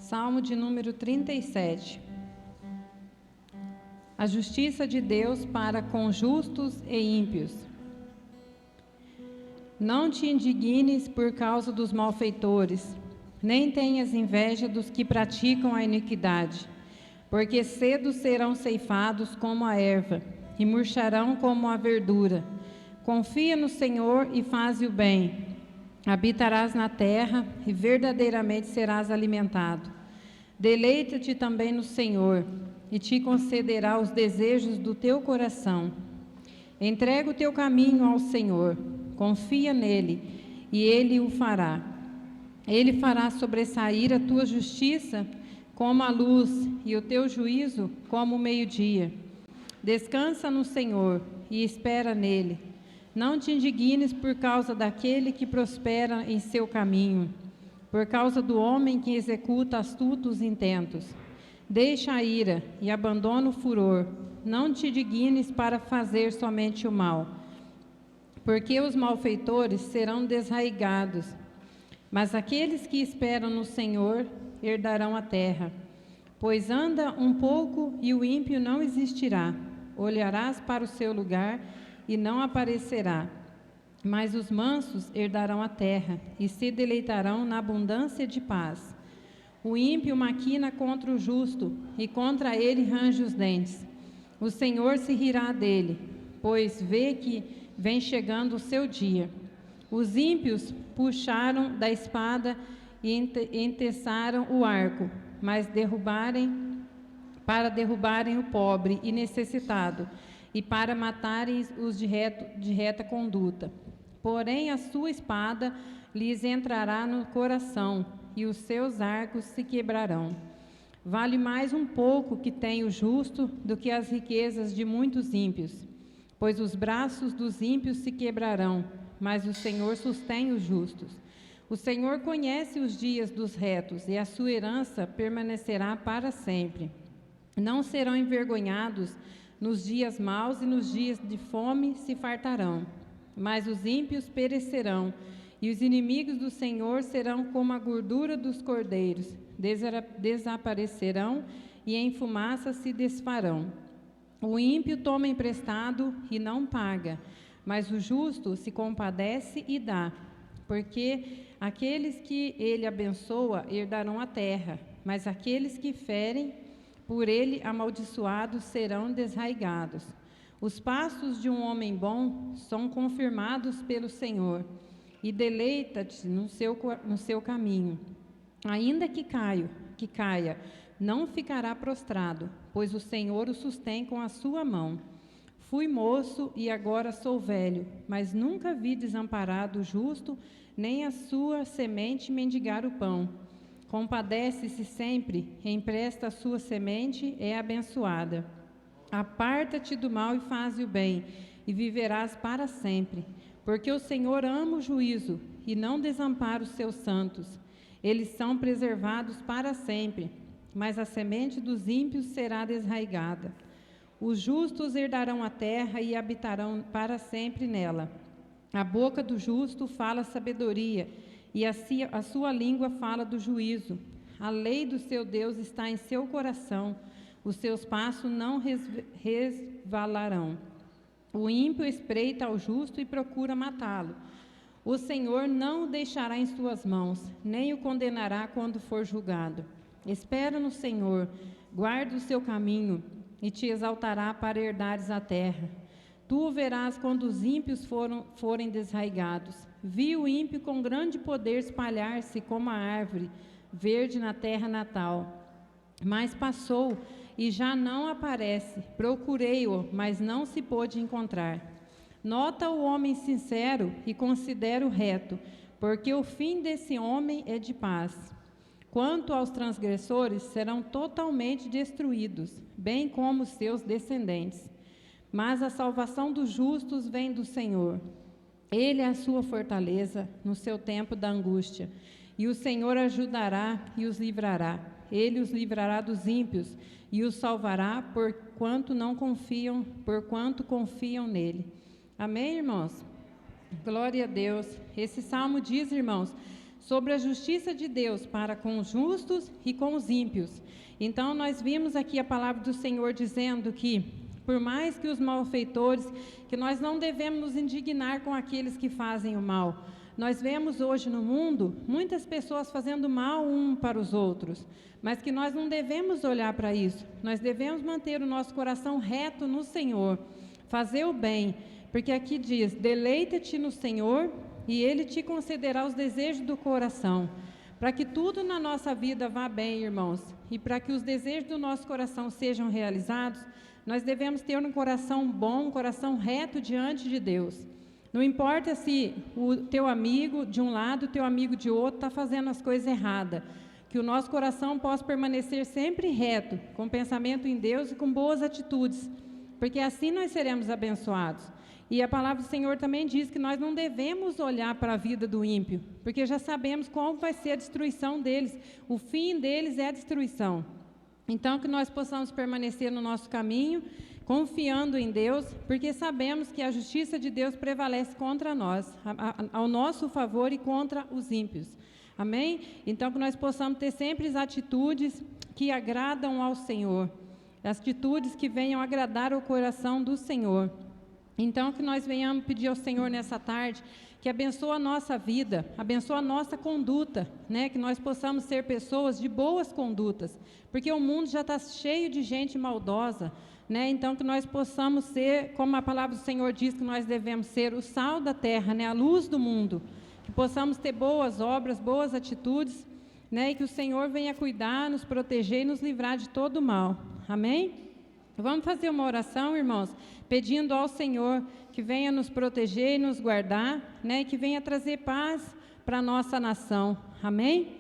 Salmo de número 37. A justiça de Deus para com justos e ímpios. Não te indignes por causa dos malfeitores, nem tenhas inveja dos que praticam a iniquidade, porque cedo serão ceifados como a erva, e murcharão como a verdura. Confia no Senhor e faze o bem. Habitarás na terra e verdadeiramente serás alimentado. Deleita-te também no Senhor, e te concederá os desejos do teu coração. Entrega o teu caminho ao Senhor, confia nele, e ele o fará. Ele fará sobressair a tua justiça como a luz, e o teu juízo como o meio-dia. Descansa no Senhor e espera nele. Não te indignes por causa daquele que prospera em seu caminho, por causa do homem que executa astutos intentos. Deixa a ira e abandona o furor. Não te dignes para fazer somente o mal, porque os malfeitores serão desraigados. Mas aqueles que esperam no Senhor herdarão a terra. Pois anda um pouco e o ímpio não existirá. Olharás para o seu lugar e não aparecerá. Mas os mansos herdarão a terra e se deleitarão na abundância de paz. O ímpio maquina contra o justo e contra ele range os dentes. O Senhor se rirá dele, pois vê que vem chegando o seu dia. Os ímpios puxaram da espada e enteçaram o arco, mas para derrubarem o pobre e necessitado, e para matarem os de reta conduta. Porém, a sua espada lhes entrará no coração, e os seus arcos se quebrarão. Vale mais um pouco que tem o justo do que as riquezas de muitos ímpios, pois os braços dos ímpios se quebrarão, mas o Senhor sustém os justos. O Senhor conhece os dias dos retos, e a sua herança permanecerá para sempre. Não serão envergonhados nos dias maus, e nos dias de fome se fartarão. Mas os ímpios perecerão, e os inimigos do Senhor serão como a gordura dos cordeiros, desaparecerão e em fumaça se desfarão. O ímpio toma emprestado e não paga, mas o justo se compadece e dá, porque aqueles que ele abençoa herdarão a terra, mas aqueles que ferem por ele amaldiçoados serão desraigados. Os passos de um homem bom são confirmados pelo Senhor, e deleita-te no seu caminho. Ainda que caia, não ficará prostrado, pois o Senhor o sustém com a sua mão. Fui moço e agora sou velho, mas nunca vi desamparado o justo, nem a sua semente mendigar o pão. Compadece-se sempre, empresta a sua semente, é abençoada. Aparta-te do mal e faze o bem, e viverás para sempre. Porque o Senhor ama o juízo e não desampara os seus santos. Eles são preservados para sempre, mas a semente dos ímpios será desraigada. Os justos herdarão a terra e habitarão para sempre nela. A boca do justo fala sabedoria, e a sua língua fala do juízo. A lei do seu Deus está em seu coração, os seus passos não resvalarão. O ímpio espreita ao justo e procura matá-lo. O Senhor não o deixará em suas mãos, nem o condenará quando for julgado. Espera no Senhor, guarda o seu caminho, e te exaltará para herdares a terra. Tu o verás quando os ímpios forem desraigados. Vi o ímpio com grande poder espalhar-se como a árvore verde na terra natal. Mas passou e já não aparece. Procurei-o, mas não se pôde encontrar. Nota o homem sincero e considera o reto, porque o fim desse homem é de paz. Quanto aos transgressores, serão totalmente destruídos, bem como os seus descendentes. Mas a salvação dos justos vem do Senhor. Ele é a sua fortaleza no seu tempo da angústia. E o Senhor ajudará e os livrará. Ele os livrará dos ímpios e os salvará porquanto confiam nele. Amém, irmãos? Glória a Deus. Esse salmo diz, irmãos, sobre a justiça de Deus para com os justos e com os ímpios. Então, nós vimos aqui a palavra do Senhor dizendo que, por mais que os malfeitores, que nós não devemos nos indignar com aqueles que fazem o mal. Nós vemos hoje no mundo muitas pessoas fazendo mal um para os outros, mas que nós não devemos olhar para isso. Nós devemos manter o nosso coração reto no Senhor, fazer o bem, porque aqui diz: deleita-te no Senhor e Ele te concederá os desejos do coração. Para que tudo na nossa vida vá bem, irmãos, e para que os desejos do nosso coração sejam realizados, nós devemos ter um coração bom, um coração reto diante de Deus. Não importa se o teu amigo de um lado, o teu amigo de outro está fazendo as coisas erradas, que o nosso coração possa permanecer sempre reto, com pensamento em Deus e com boas atitudes, porque assim nós seremos abençoados. E a palavra do Senhor também diz que nós não devemos olhar para a vida do ímpio, porque já sabemos qual vai ser a destruição deles, o fim deles é a destruição. Então, que nós possamos permanecer no nosso caminho, confiando em Deus, porque sabemos que a justiça de Deus prevalece contra nós, ao nosso favor e contra os ímpios. Amém? Então, que nós possamos ter sempre as atitudes que agradam ao Senhor, atitudes que venham agradar o coração do Senhor. Então, que nós venhamos pedir ao Senhor nessa tarde, que abençoe a nossa vida, abençoe a nossa conduta, né? Que nós possamos ser pessoas de boas condutas, porque o mundo já está cheio de gente maldosa, né? Então, que nós possamos ser, como a palavra do Senhor diz, que nós devemos ser o sal da terra, né? A luz do mundo, que possamos ter boas obras, boas atitudes, né? E que o Senhor venha cuidar, nos proteger e nos livrar de todo o mal. Amém? Vamos fazer uma oração, irmãos, pedindo ao Senhor que venha nos proteger e nos guardar, né? E que venha trazer paz para a nossa nação. Amém?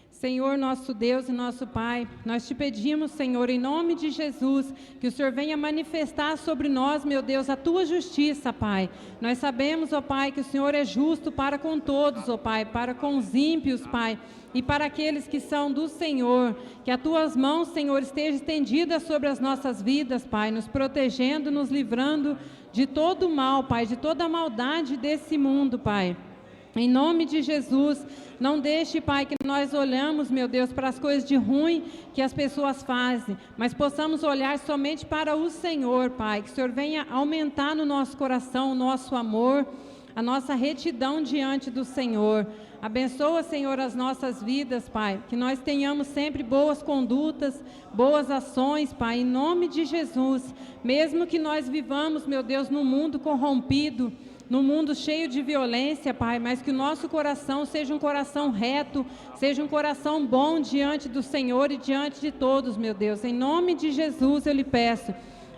Senhor, nosso Deus e nosso Pai, nós te pedimos, Senhor, em nome de Jesus, que o Senhor venha manifestar sobre nós, meu Deus, a tua justiça, Pai. Nós sabemos, ó Pai, que o Senhor é justo para com todos, ó Pai, para com os ímpios, Pai, e para aqueles que são do Senhor. Que as tuas mãos, Senhor, estejam estendidas sobre as nossas vidas, Pai, nos protegendo, nos livrando de todo o mal, Pai, de toda a maldade desse mundo, Pai. Em nome de Jesus, não deixe, Pai, que nós olhamos, meu Deus, para as coisas de ruim que as pessoas fazem, mas possamos olhar somente para o Senhor, Pai, que o Senhor venha aumentar no nosso coração o nosso amor, a nossa retidão diante do Senhor. Abençoa, Senhor, as nossas vidas, Pai, que nós tenhamos sempre boas condutas, boas ações, Pai, em nome de Jesus, mesmo que nós vivamos, meu Deus, num mundo corrompido, num mundo cheio de violência, Pai, mas que o nosso coração seja um coração reto, seja um coração bom diante do Senhor e diante de todos, meu Deus. Em nome de Jesus eu lhe peço,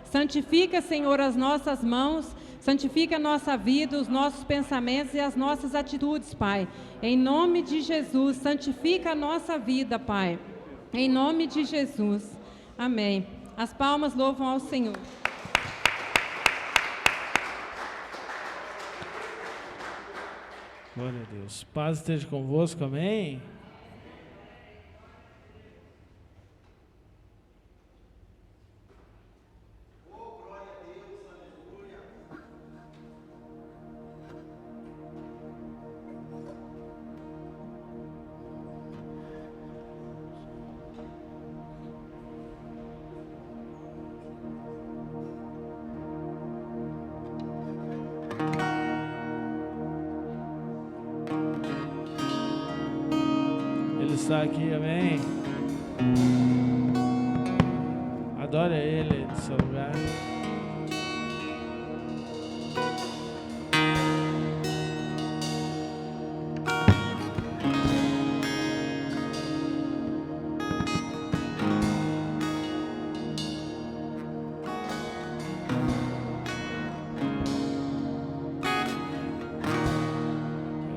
santifica, Senhor, as nossas mãos, santifica a nossa vida, os nossos pensamentos e as nossas atitudes, Pai. Em nome de Jesus, santifica a nossa vida, Pai. Em nome de Jesus. Amém. As palmas louvam ao Senhor. Glória a Deus. Paz esteja convosco, amém? Está aqui, amém? Adore a Ele no seu lugar.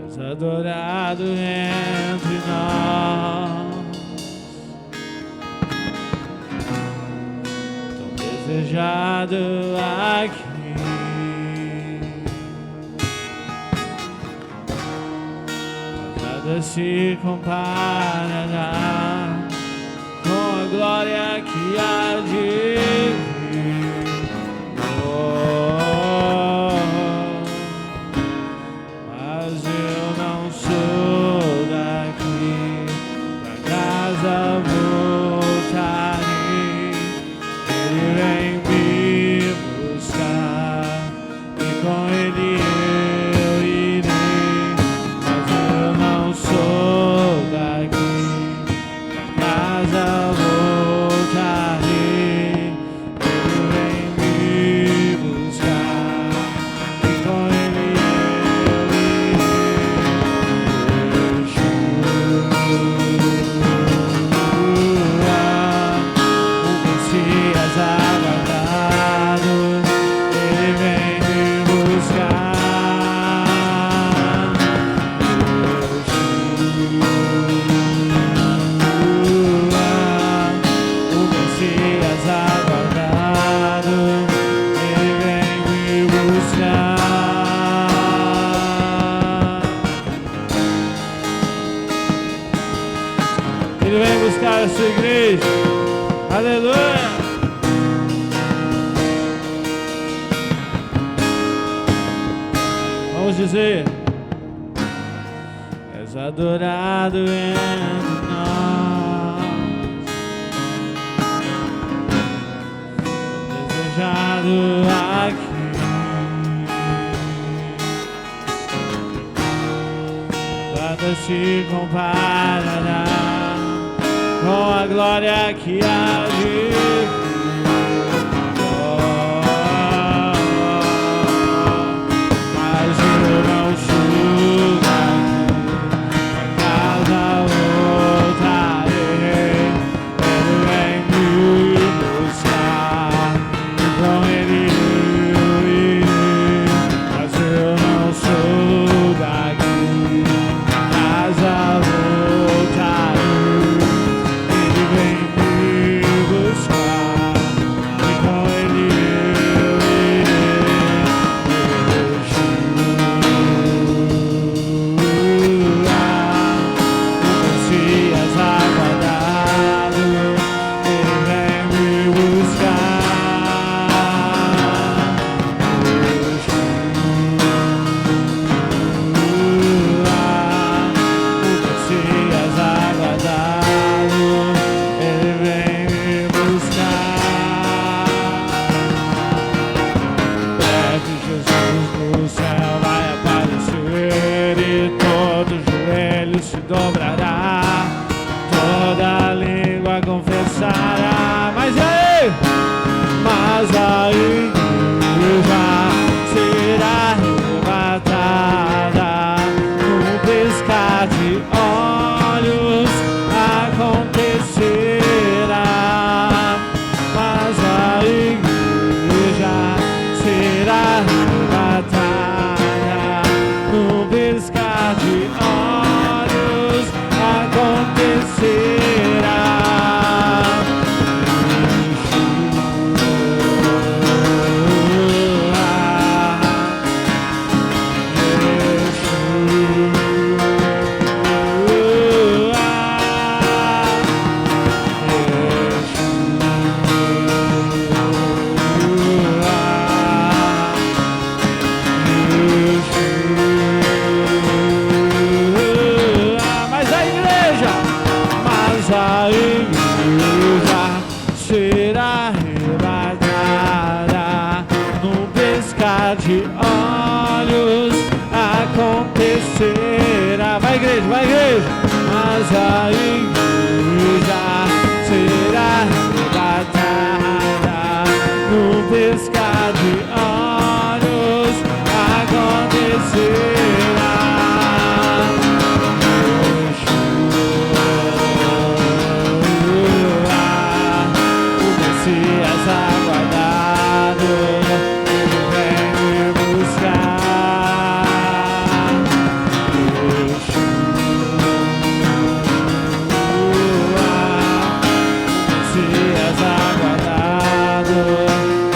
És adorado entre nós, tão desejado aqui. Nada se comparará com a glória que há de vir. Mas eu não sou daqui. para a sua igreja. Aleluia. Vamos dizer: és adorado entre nós, desejado aqui. Nada se comparará com a glória que há de vir. Mas eu não sou daqui, a casa voltarei. Ele vem me buscar, e com ele eu irei. Mas eu não sou daqui, casa voltarei. Ele vem me buscar, e com ele eu irei. O Messias aguardado, ele vem me buscar. O Messias aguardado, ele vem me buscar. Breve Jesus no céu vai aparecer e todo joelho se dobrará, toda língua confessará. Mas aí? Mas a igreja será arrebatada num piscar de olhos, acontecerá. Mas a igreja será arrebatada num piscar de olhos, acontecerá. Mas a igreja será arrebatada num piscar de olhos, acontecerá. Vai igreja, vai igreja. Mas a igreja será arrebatada num piscar de olhos, acontecerá. O Messias aguardado, ele vem me buscar. Messias aguardado,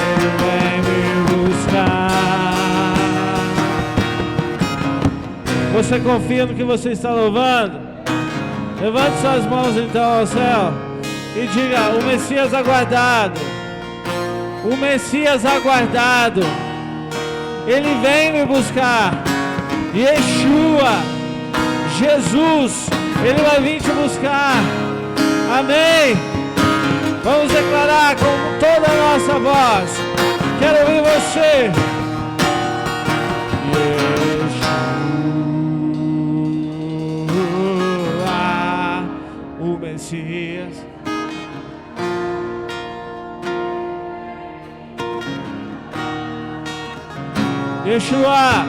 ele vem me buscar. Você confia no que você está louvando? Levante suas mãos então ao céu e diga: o Messias aguardado, o Messias aguardado, ele vem me buscar. Yeshua, Jesus, ele vai vir te buscar. Amém. Vamos declarar com toda a nossa voz. Quero ouvir você. Yeshua, o Messias. Yeshua,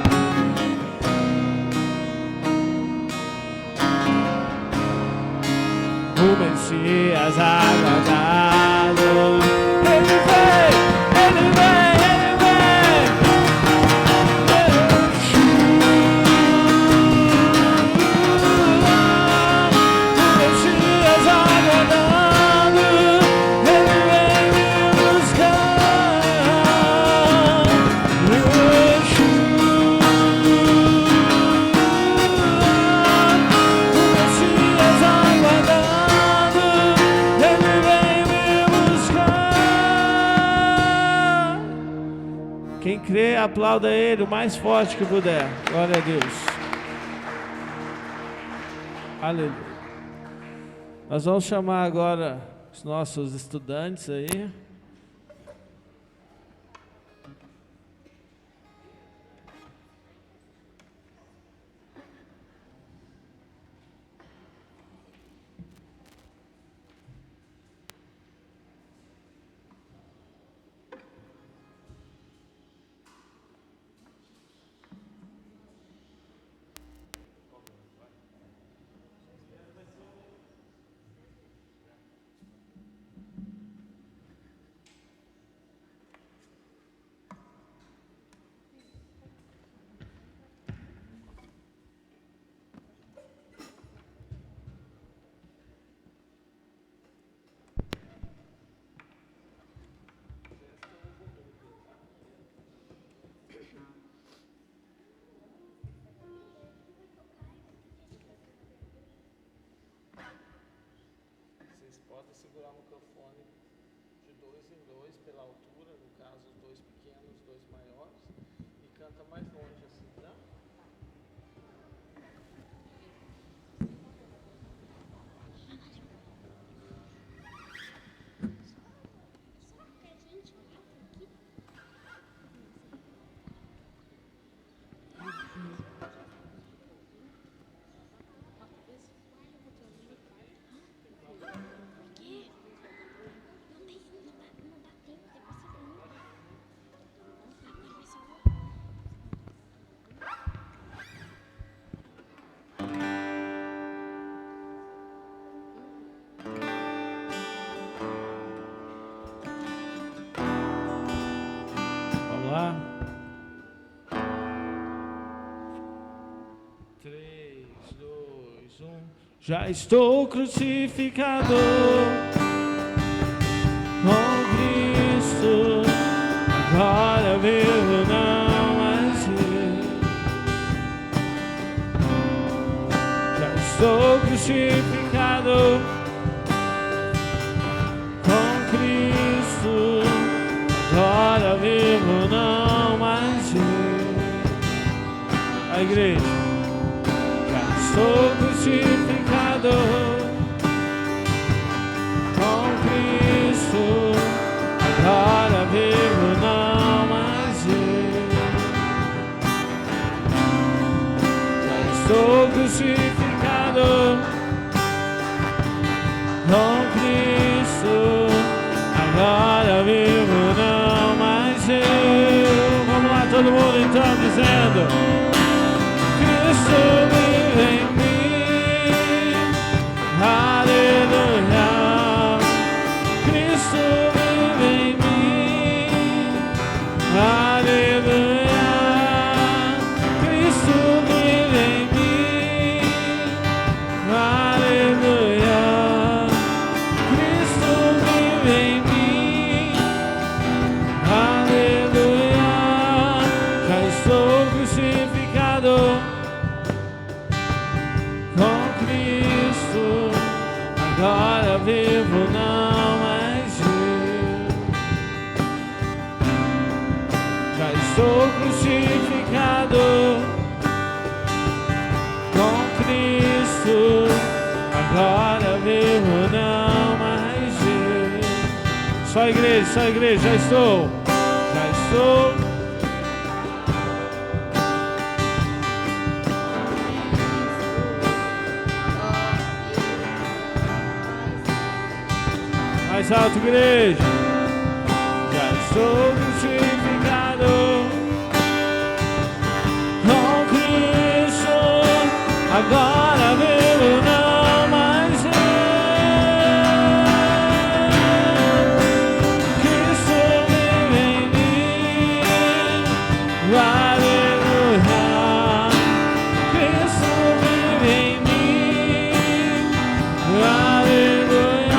o Messias aguardado, ele vem, ele vem, ele vem. O Messias aguardado, ele vem me buscar. Yeshua. aplauda Ele o mais forte que puder. Glória a Deus. Aleluia. Nós vamos chamar agora os nossos estudantes aí. Pode segurar o microfone de 2 em 2 pela altura, no caso os 2 pequenos, os 2 maiores, e canta mais longe assim, tá? Vamos lá. 3, 2, 1. Já estou crucificado com Cristo, agora vivo não mais eu. Já estou crucificado com Cristo, agora vivo não mais eu. A igreja. Sou crucificado com Cristo, agora vivo não mais eu. Já estou crucificado com Cristo, agora vivo não mais eu. Vamos lá, todo mundo então dizendo: Cristo vive em mim. Aleluia, Cristo vive em mim. Aleluia, Cristo vive em mim. Aleluia, Cristo vive em mim. Aleluia, já estou crucificado com Cristo, agora vivo não mais eu. Já estou crucificado com Cristo, agora vivo não mais eu. Só a igreja, já estou. Mais alto, igreja. Já estou crucificado com Cristo, agora vivo não mais eu. Cristo vive em mim. Aleluia, Cristo vive em mim. Aleluia.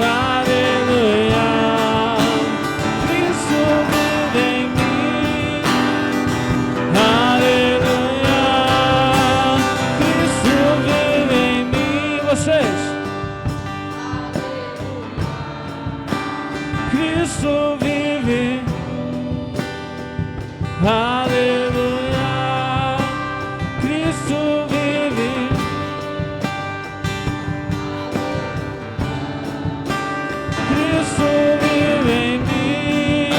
Aleluia, Cristo vive em mim. aleluia. Cristo vive, Cristo vive em mim,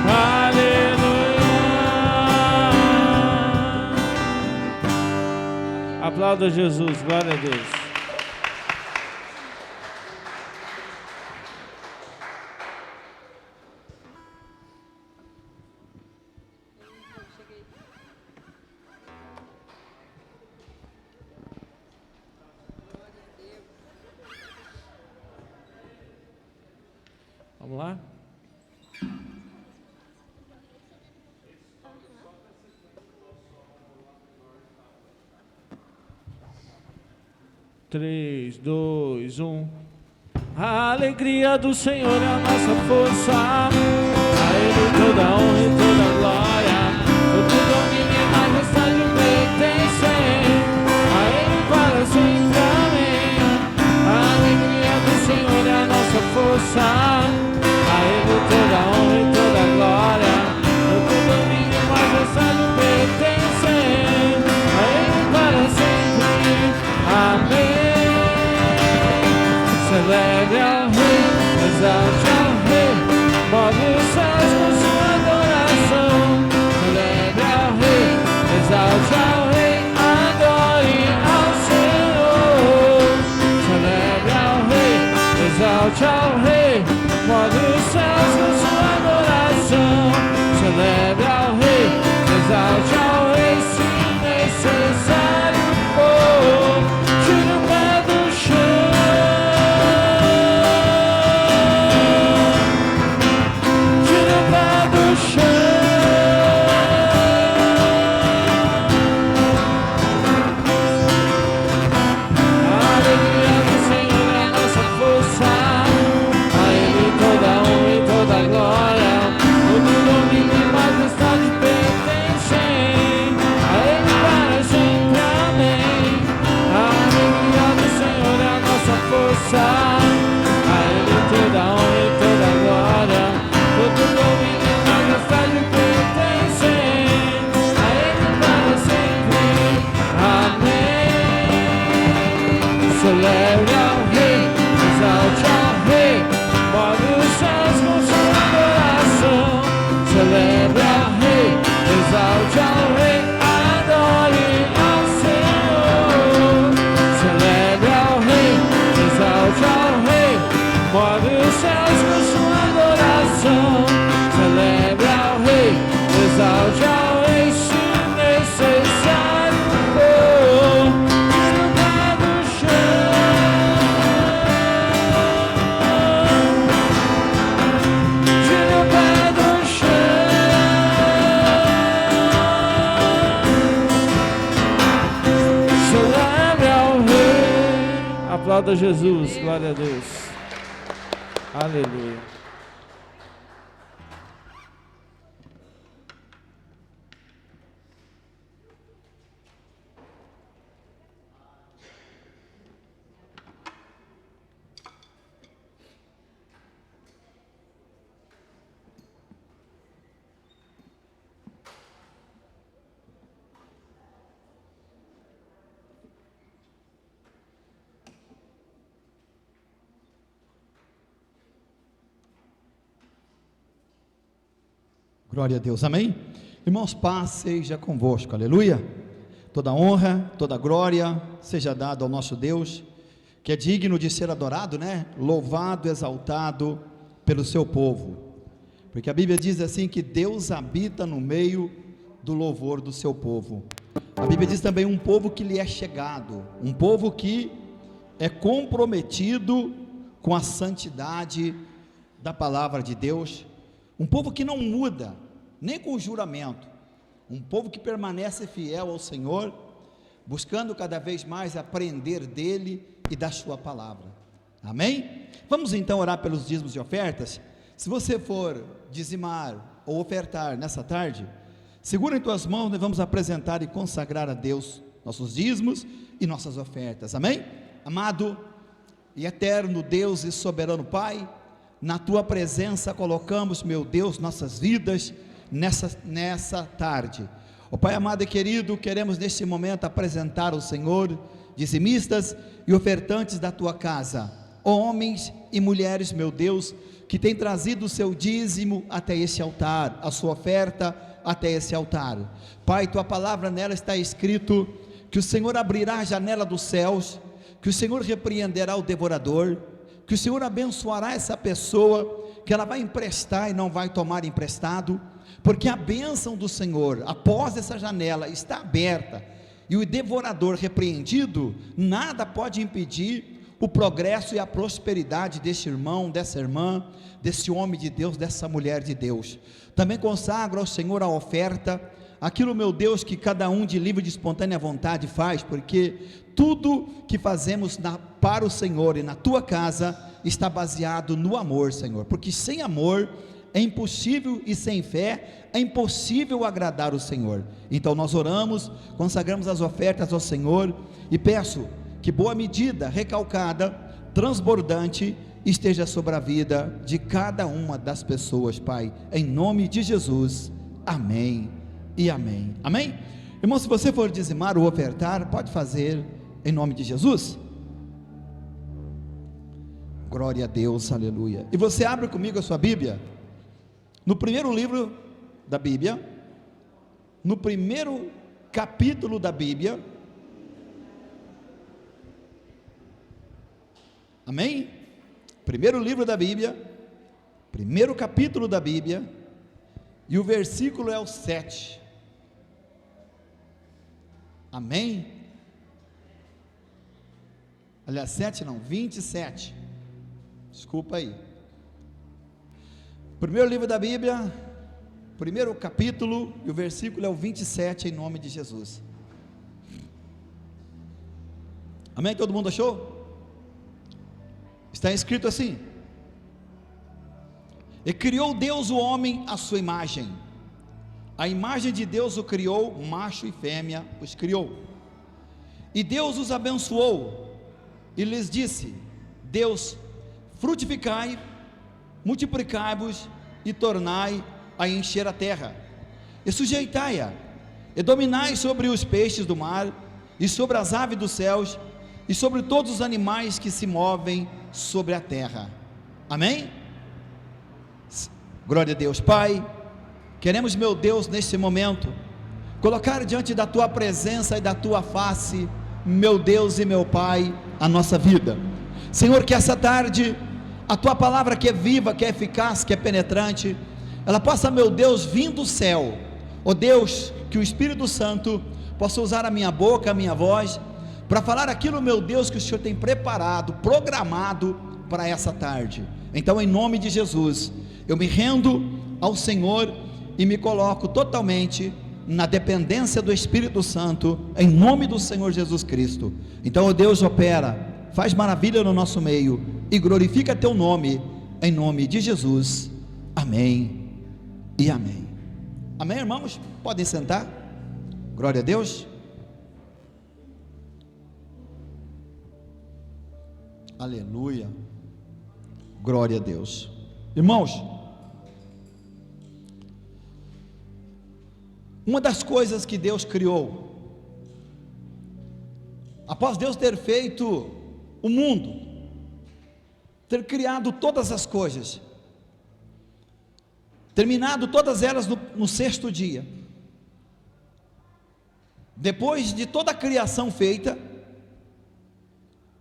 aleluia. Aplauda Jesus, glória a Deus. Vamos lá? Três, dois, A alegria do Senhor é a nossa força. A Ele toda a honra e toda a glória. Todo domínio e majestade pertencem a Ele para sempre. Amém. A alegria do Senhor é a nossa força. A Ele toda a honra e toda a glória. Todo domínio e majestade pertencem a Ele para sempre. Amém. Celebre ao Rei, exalte ao Rei, move os céus com sua adoração. Celebre ao Rei, exalte ao Rei, adore ao Senhor. Celebre ao Rei, exalte ao Rei, move os céus com sua adoração. Celebre ao Rei, exalte ao Rei, se necessário for. Tire o pé do chão. Celebre ao Rei, exalte ao Rei, move os céus com sua adoração. Celebre ao Rei, exalte ao Rei, adore ao Senhor. Celebre ao Rei, exalte ao Rei, move os céus com sua adoração. Celebre ao Rei, exalte ao Rei, se necessário for. Aplauda Jesus, glória a Deus, aleluia. Glória a Deus, amém? Irmãos, paz seja convosco, aleluia. Toda honra, toda glória seja dada ao nosso Deus, que é digno de ser adorado, né? Louvado, exaltado pelo seu povo, porque a Bíblia diz assim que Deus habita no meio do louvor do seu povo. A Bíblia diz também um povo que lhe é chegado, um povo que é comprometido com a santidade da palavra de Deus, um povo que não muda, nem com o juramento, um povo que permanece fiel ao Senhor, buscando cada vez mais aprender dele e da sua palavra, amém? Vamos então orar pelos dízimos e ofertas. Se você for dizimar ou ofertar nessa tarde, segura em tuas mãos, nós vamos apresentar e consagrar a Deus nossos dízimos e nossas ofertas, amém? Amado e eterno Deus e soberano Pai, na tua presença colocamos, meu Deus, nossas vidas, nessa tarde. Ó Pai amado e querido, queremos neste momento apresentar ao Senhor dizimistas e ofertantes da tua casa, homens e mulheres, meu Deus, que têm trazido o seu dízimo até esse altar, a sua oferta até esse altar. Pai, tua palavra, nela está escrito que o Senhor abrirá a janela dos céus, que o Senhor repreenderá o devorador, que o Senhor abençoará essa pessoa, que ela vai emprestar e não vai tomar emprestado, porque a bênção do Senhor, após essa janela, está aberta, e o devorador repreendido, nada pode impedir o progresso e a prosperidade deste irmão, dessa irmã, desse homem de Deus, dessa mulher de Deus. Também consagro ao Senhor a oferta, aquilo, meu Deus, que cada um de livre e de espontânea vontade faz, porque tudo que fazemos para o Senhor e na tua casa está baseado no amor, Senhor, porque sem amor é impossível, e sem fé é impossível agradar o Senhor. Então nós oramos, consagramos as ofertas ao Senhor, e peço que boa medida, recalcada, transbordante, esteja sobre a vida de cada uma das pessoas, Pai, em nome de Jesus, amém e amém, amém? Irmão, se você for dizimar ou ofertar, pode fazer em nome de Jesus. Glória a Deus, aleluia. E você abre comigo a sua Bíblia, no primeiro livro da Bíblia, no primeiro capítulo da Bíblia, amém? Primeiro livro da Bíblia, primeiro capítulo da Bíblia, e o versículo é o 7, amém? Aliás, 7 não, 27, desculpa aí. Primeiro livro da Bíblia, primeiro capítulo, e o versículo é o 27, em nome de Jesus. Amém? Todo mundo achou? Está escrito assim: e criou Deus o homem à sua imagem, a imagem de Deus o criou, macho e fêmea os criou, e Deus os abençoou, e lhes disse: Deus, frutificai, multiplicai-vos e tornai a encher a terra, e sujeitai-a, e dominai sobre os peixes do mar, e sobre as aves dos céus, e sobre todos os animais que se movem sobre a terra. Amém? Glória a Deus. Pai, queremos, meu Deus, neste momento, colocar diante da tua presença e da tua face, meu Deus e meu Pai, a nossa vida. Senhor, que essa tarde a tua palavra, que é viva, que é eficaz, que é penetrante, ela possa, meu Deus, vir do céu. Ó Deus, que o Espírito Santo possa usar a minha boca, a minha voz, para falar aquilo, meu Deus, que o Senhor tem preparado, programado para essa tarde. Então, em nome de Jesus, eu me rendo ao Senhor e me coloco totalmente na dependência do Espírito Santo, em nome do Senhor Jesus Cristo. Então, ó Deus, opera, faz maravilha no nosso meio e glorifica teu nome, em nome de Jesus, amém e amém. Amém, irmãos? Podem sentar. Glória a Deus. Aleluia, glória a Deus. Irmãos, uma das coisas que Deus criou, após Deus ter feito o mundo, ter criado todas as coisas, terminado todas elas no sexto dia, depois de toda a criação feita,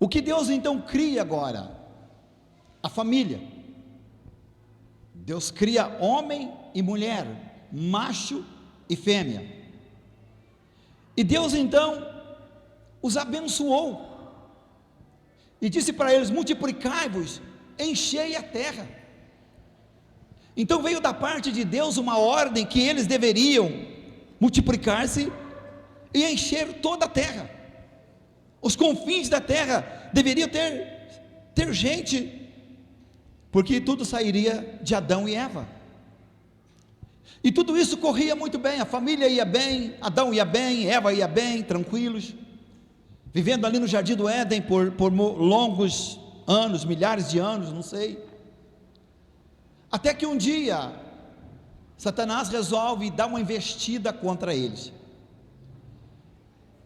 o que Deus então cria agora? A família. Deus cria homem e mulher, macho e fêmea, e Deus então os abençoou, e disse para eles: multiplicai-vos, enchei a terra. Então veio da parte de Deus uma ordem que eles deveriam multiplicar-se e encher toda a terra. Os confins da terra deveriam ter gente, porque tudo sairia de Adão e Eva, e tudo isso corria muito bem, a família ia bem, Adão ia bem, Eva ia bem, tranquilos, vivendo ali no jardim do Éden por longos anos, milhares de anos, não sei, até que um dia Satanás resolve dar uma investida contra eles.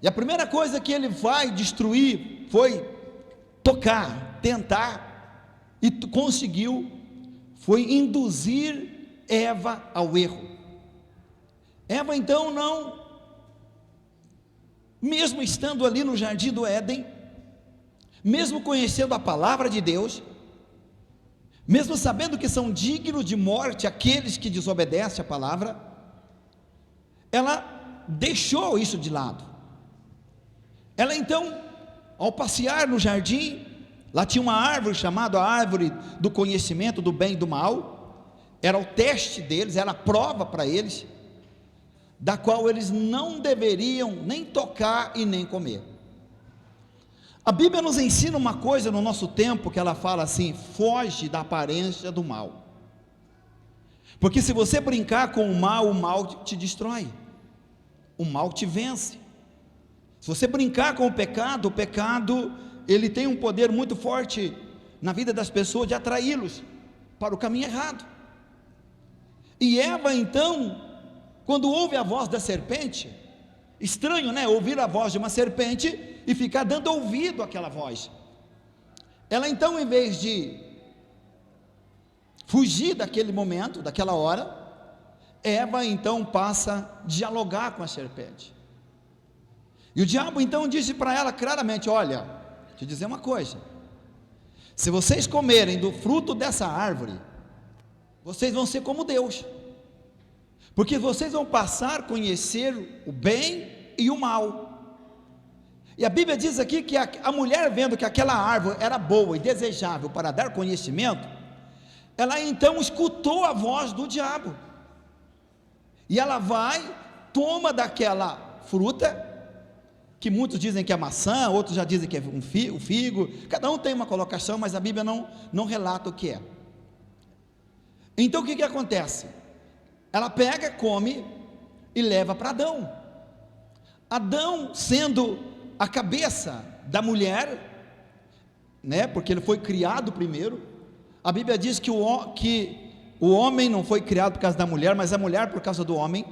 E a primeira coisa que ele vai destruir foi tocar, tentar, e conseguiu, foi induzir Eva ao erro. Eva então não, mesmo estando ali no jardim do Éden, mesmo conhecendo a palavra de Deus, mesmo sabendo que são dignos de morte aqueles que desobedecem a palavra, ela deixou isso de lado. Ela então, ao passear no jardim, lá tinha uma árvore chamada a árvore do conhecimento do bem e do mal, era o teste deles, era a prova para eles, da qual eles não deveriam nem tocar e nem comer. A Bíblia nos ensina uma coisa no nosso tempo, que ela fala assim: foge da aparência do mal, porque se você brincar com o mal te destrói, o mal te vence. Se você brincar com o pecado ele tem um poder muito forte na vida das pessoas de atraí-los para o caminho errado. E Eva então, quando ouve a voz da serpente, estranho, né? Ouvir a voz de uma serpente e ficar dando ouvido àquela voz. Ela então, em vez de fugir daquele momento, daquela hora, Eva então passa a dialogar com a serpente. E o diabo então disse para ela claramente: olha, vou te dizer uma coisa, se vocês comerem do fruto dessa árvore, vocês vão ser como Deus, porque vocês vão passar a conhecer o bem e o mal. E a Bíblia diz aqui que a mulher, vendo que aquela árvore era boa e desejável para dar conhecimento, ela então escutou a voz do diabo, e ela vai, toma daquela fruta, que muitos dizem que é maçã, outros já dizem que é o figo, cada um tem uma colocação, mas a Bíblia não relata o que é. Então o que acontece? Ela pega, come e leva para Adão. Adão, sendo a cabeça da mulher, né, porque ele foi criado primeiro, a Bíblia diz que o homem não foi criado por causa da mulher, mas a mulher por causa do homem.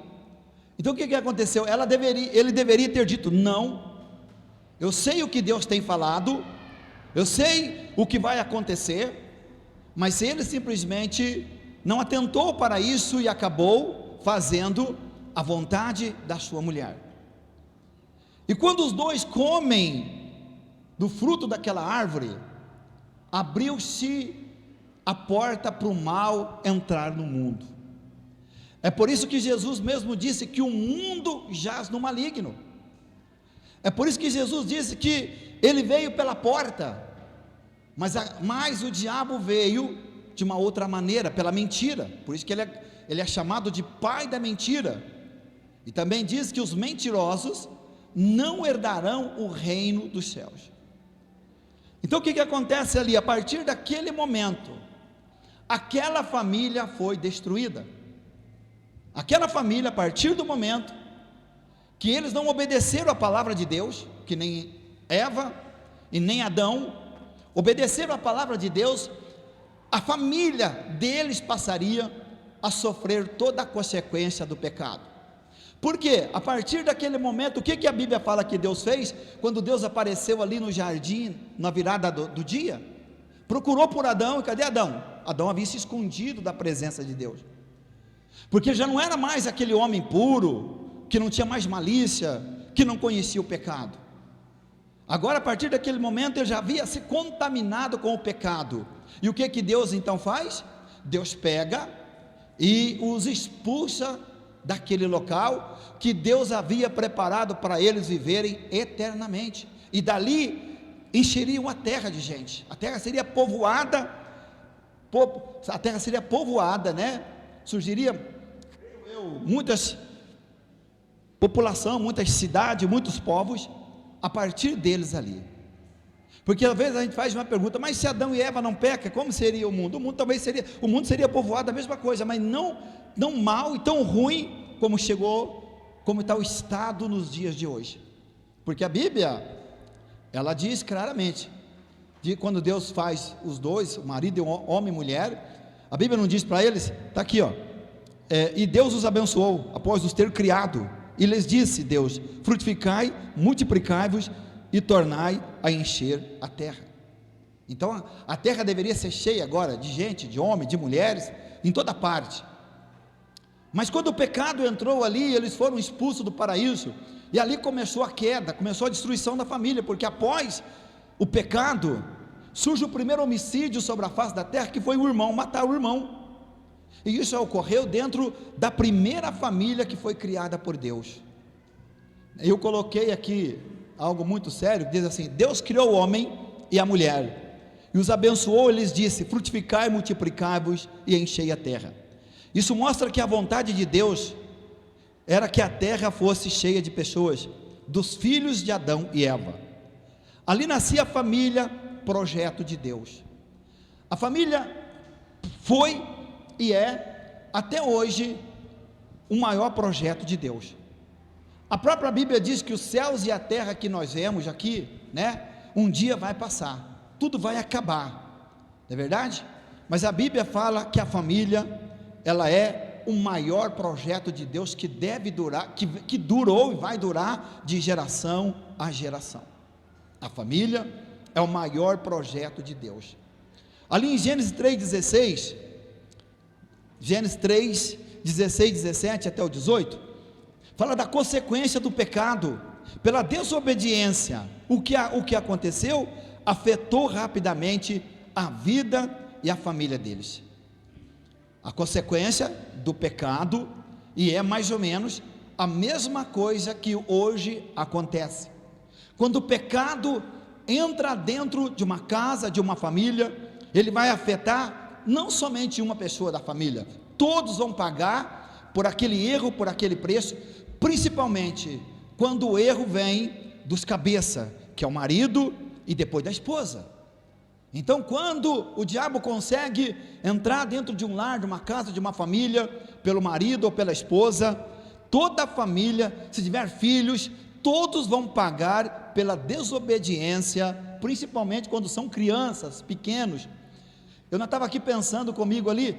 Então o que aconteceu? Ele deveria ter dito: não, eu sei o que Deus tem falado, eu sei o que vai acontecer, mas ele simplesmente não atentou para isso e acabou fazendo a vontade da sua mulher. E quando os dois comem do fruto daquela árvore, abriu-se a porta para o mal entrar no mundo. É por isso que Jesus mesmo disse que o mundo jaz no maligno. É por isso que Jesus disse que ele veio pela porta, mas o diabo veio de uma outra maneira, pela mentira. Por isso que ele é chamado de pai da mentira. E também diz que os mentirosos não herdarão o reino dos céus. Então o que acontece ali? A partir daquele momento, aquela família foi destruída. Aquela família, a partir do momento que eles não obedeceram a palavra de Deus, que nem Eva e nem Adão obedeceram a palavra de Deus, a família deles passaria a sofrer toda a consequência do pecado. Porque a partir daquele momento, o que a Bíblia fala que Deus fez? Quando Deus apareceu ali no jardim, na virada do dia, procurou por Adão, e cadê Adão? Adão havia se escondido da presença de Deus, porque já não era mais aquele homem puro, que não tinha mais malícia, que não conhecia o pecado. Agora, a partir daquele momento, ele já havia se contaminado com o pecado. E o que Deus então faz? Deus pega e os expulsa daquele local que Deus havia preparado para eles viverem eternamente, e dali encheriam a terra de gente. A terra seria povoada, né? Surgiria muitas população, muitas cidades, muitos povos a partir deles ali. Porque às vezes a gente faz uma pergunta: mas se Adão e Eva não pecam, como seria o mundo? O mundo seria povoado da mesma coisa, mas não mal e tão ruim como está o estado nos dias de hoje. Porque a Bíblia, ela diz claramente, quando Deus faz os dois, o marido, homem e mulher, a Bíblia não diz para eles, está aqui, ó, e Deus os abençoou, após os ter criado, e lhes disse Deus: frutificai, multiplicai-vos, e tornai a encher a terra. Então a terra deveria ser cheia agora de gente, de homens, de mulheres, em toda parte. Mas quando o pecado entrou ali, eles foram expulsos do paraíso, e ali começou a queda, começou a destruição da família, porque após o pecado, surge o primeiro homicídio sobre a face da terra, que foi o irmão, matar o irmão, e isso ocorreu dentro da primeira família que foi criada por Deus. Eu coloquei aqui algo muito sério, que diz assim: Deus criou o homem e a mulher, e os abençoou, e lhes disse: frutificai, multiplicai-vos, e enchei a terra. Isso mostra que a vontade de Deus era que a terra fosse cheia de pessoas, dos filhos de Adão e Eva. Ali nascia a família, projeto de Deus. A família foi e é, até hoje, o maior projeto de Deus. A própria Bíblia diz que os céus e a terra que nós vemos aqui, né, um dia vai passar, tudo vai acabar, não é verdade? Mas a Bíblia fala que a família, ela é o maior projeto de Deus, que deve durar, que durou e vai durar de geração a geração. A família é o maior projeto de Deus. Ali em Gênesis 3,16, Gênesis 3, 16, 17 até o 18, fala da consequência do pecado, pela desobediência. O que aconteceu afetou rapidamente a vida e a família deles. A consequência do pecado, e é mais ou menos a mesma coisa que hoje acontece. Quando o pecado entra dentro de uma casa, de uma família, ele vai afetar não somente uma pessoa da família, todos vão pagar por aquele erro, por aquele preço, principalmente quando o erro vem dos cabeças, que é o marido e depois da esposa. Então, quando o diabo consegue entrar dentro de um lar, de uma casa, de uma família, pelo marido ou pela esposa, toda a família, se tiver filhos, todos vão pagar pela desobediência, principalmente quando são crianças, pequenos. Eu não estava aqui pensando comigo ali,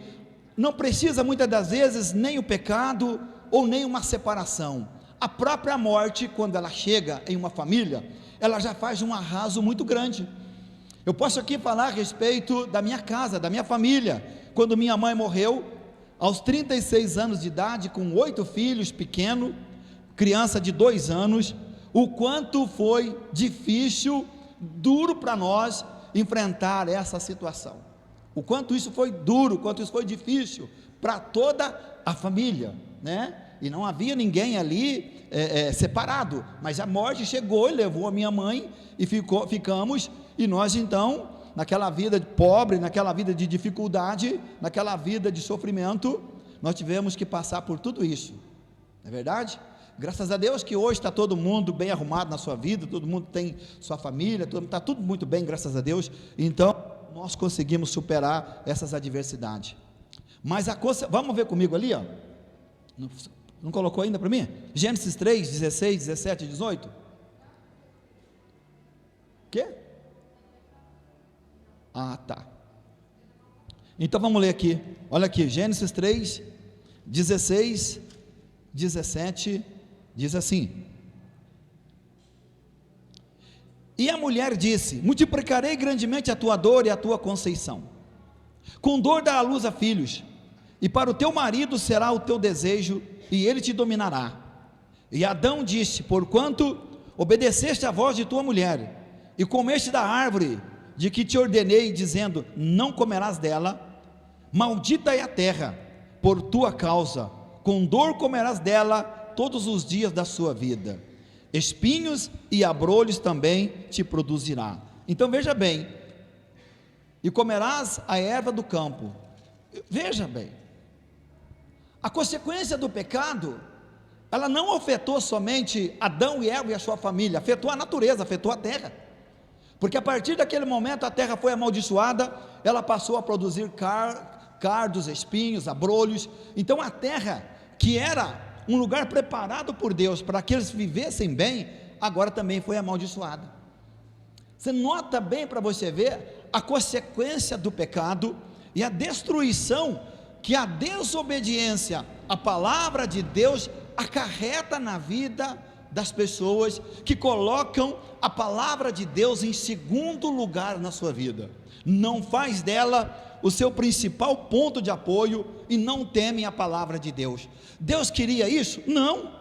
não precisa muitas das vezes nem o pecado ou nem uma separação. A própria morte, quando ela chega em uma família, ela já faz um arraso muito grande. Eu posso aqui falar a respeito da minha casa, da minha família. Quando minha mãe morreu, aos 36 anos de idade, com 8 filhos pequenos, criança de 2 anos, o quanto foi difícil, duro para nós enfrentar essa situação. O quanto isso foi duro, o quanto isso foi difícil para toda a família, né? E não havia ninguém ali separado, mas a morte chegou e levou a minha mãe, e ficamos, e nós então, naquela vida pobre, naquela vida de dificuldade, naquela vida de sofrimento, nós tivemos que passar por tudo isso, não é verdade? Graças a Deus que hoje está todo mundo bem arrumado na sua vida, todo mundo tem sua família, está tudo muito bem, graças a Deus. Então nós conseguimos superar essas adversidades. Mas vamos ver comigo ali, ó. Não colocou ainda para mim? Gênesis 3, 16, 17 e 18. O quê? Ah, tá. Então vamos ler aqui. Olha aqui, Gênesis 3, 16, 17, diz assim: e a mulher disse: multiplicarei grandemente a tua dor e a tua conceição, com dor dará à luz a filhos, e para o teu marido será o teu desejo, e ele te dominará. E Adão disse: porquanto obedeceste à voz de tua mulher, e comeste da árvore de que te ordenei, dizendo: não comerás dela, maldita é a terra por tua causa, com dor comerás dela todos os dias da sua vida, espinhos e abrolhos também te produzirá. Então veja bem, e comerás a erva do campo. Veja bem, a consequência do pecado, ela não afetou somente Adão e Eva e a sua família, afetou a natureza, afetou a terra, porque a partir daquele momento a terra foi amaldiçoada, ela passou a produzir cardos, espinhos, abrolhos. Então a terra, que era um lugar preparado por Deus para que eles vivessem bem, agora também foi amaldiçoada. Você nota bem, para você ver a consequência do pecado e a destruição que a desobediência à palavra de Deus acarreta na vida das pessoas que colocam a palavra de Deus em segundo lugar na sua vida, não faz dela o seu principal ponto de apoio e não temem a palavra de Deus. Deus queria isso? Não,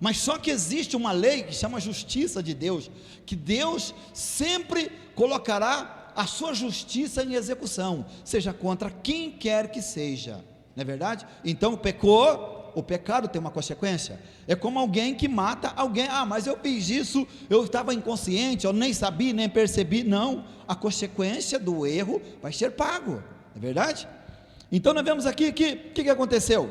mas só que existe uma lei que chama justiça de Deus, que Deus sempre colocará a sua justiça em execução, seja contra quem quer que seja, não é verdade? Então pecou, o pecado tem uma consequência. É como alguém que mata alguém. Mas eu fiz isso, eu estava inconsciente, eu nem sabia, nem percebi. Não, a consequência do erro vai ser pago, não é verdade? Então nós vemos aqui que o que aconteceu?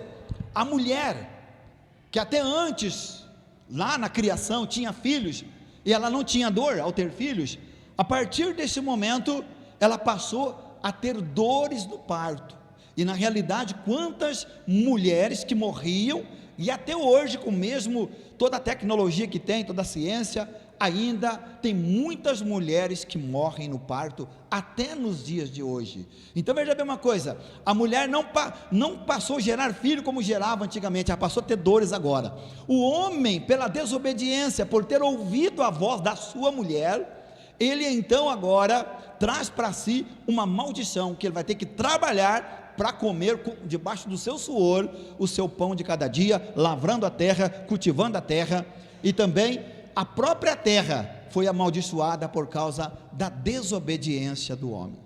A mulher, que até antes, lá na criação, tinha filhos, e ela não tinha dor ao ter filhos, a partir desse momento, ela passou a ter dores no parto. E na realidade, quantas mulheres que morriam, e até hoje, com mesmo toda a tecnologia que tem, toda a ciência, ainda tem muitas mulheres que morrem no parto, até nos dias de hoje. Então veja bem uma coisa, a mulher não passou a gerar filho como gerava antigamente, ela passou a ter dores agora. O homem, pela desobediência, por ter ouvido a voz da sua mulher, ele então agora traz para si uma maldição, que ele vai ter que trabalhar para comer debaixo do seu suor o seu pão de cada dia, lavrando a terra, cultivando a terra, e também a própria terra foi amaldiçoada por causa da desobediência do homem.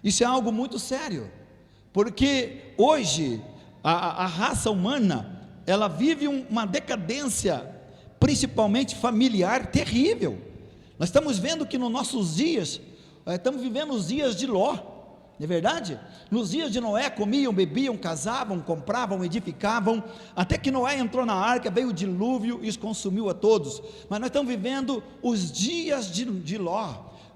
Isso é algo muito sério, porque hoje a raça humana, ela vive uma decadência, principalmente familiar, terrível. Nós estamos vendo que nos nossos dias, estamos vivendo os dias de Ló, não é verdade? Nos dias de Noé, comiam, bebiam, casavam, compravam, edificavam, até que Noé entrou na arca, veio o dilúvio e os consumiu a todos. Mas nós estamos vivendo os dias de Ló.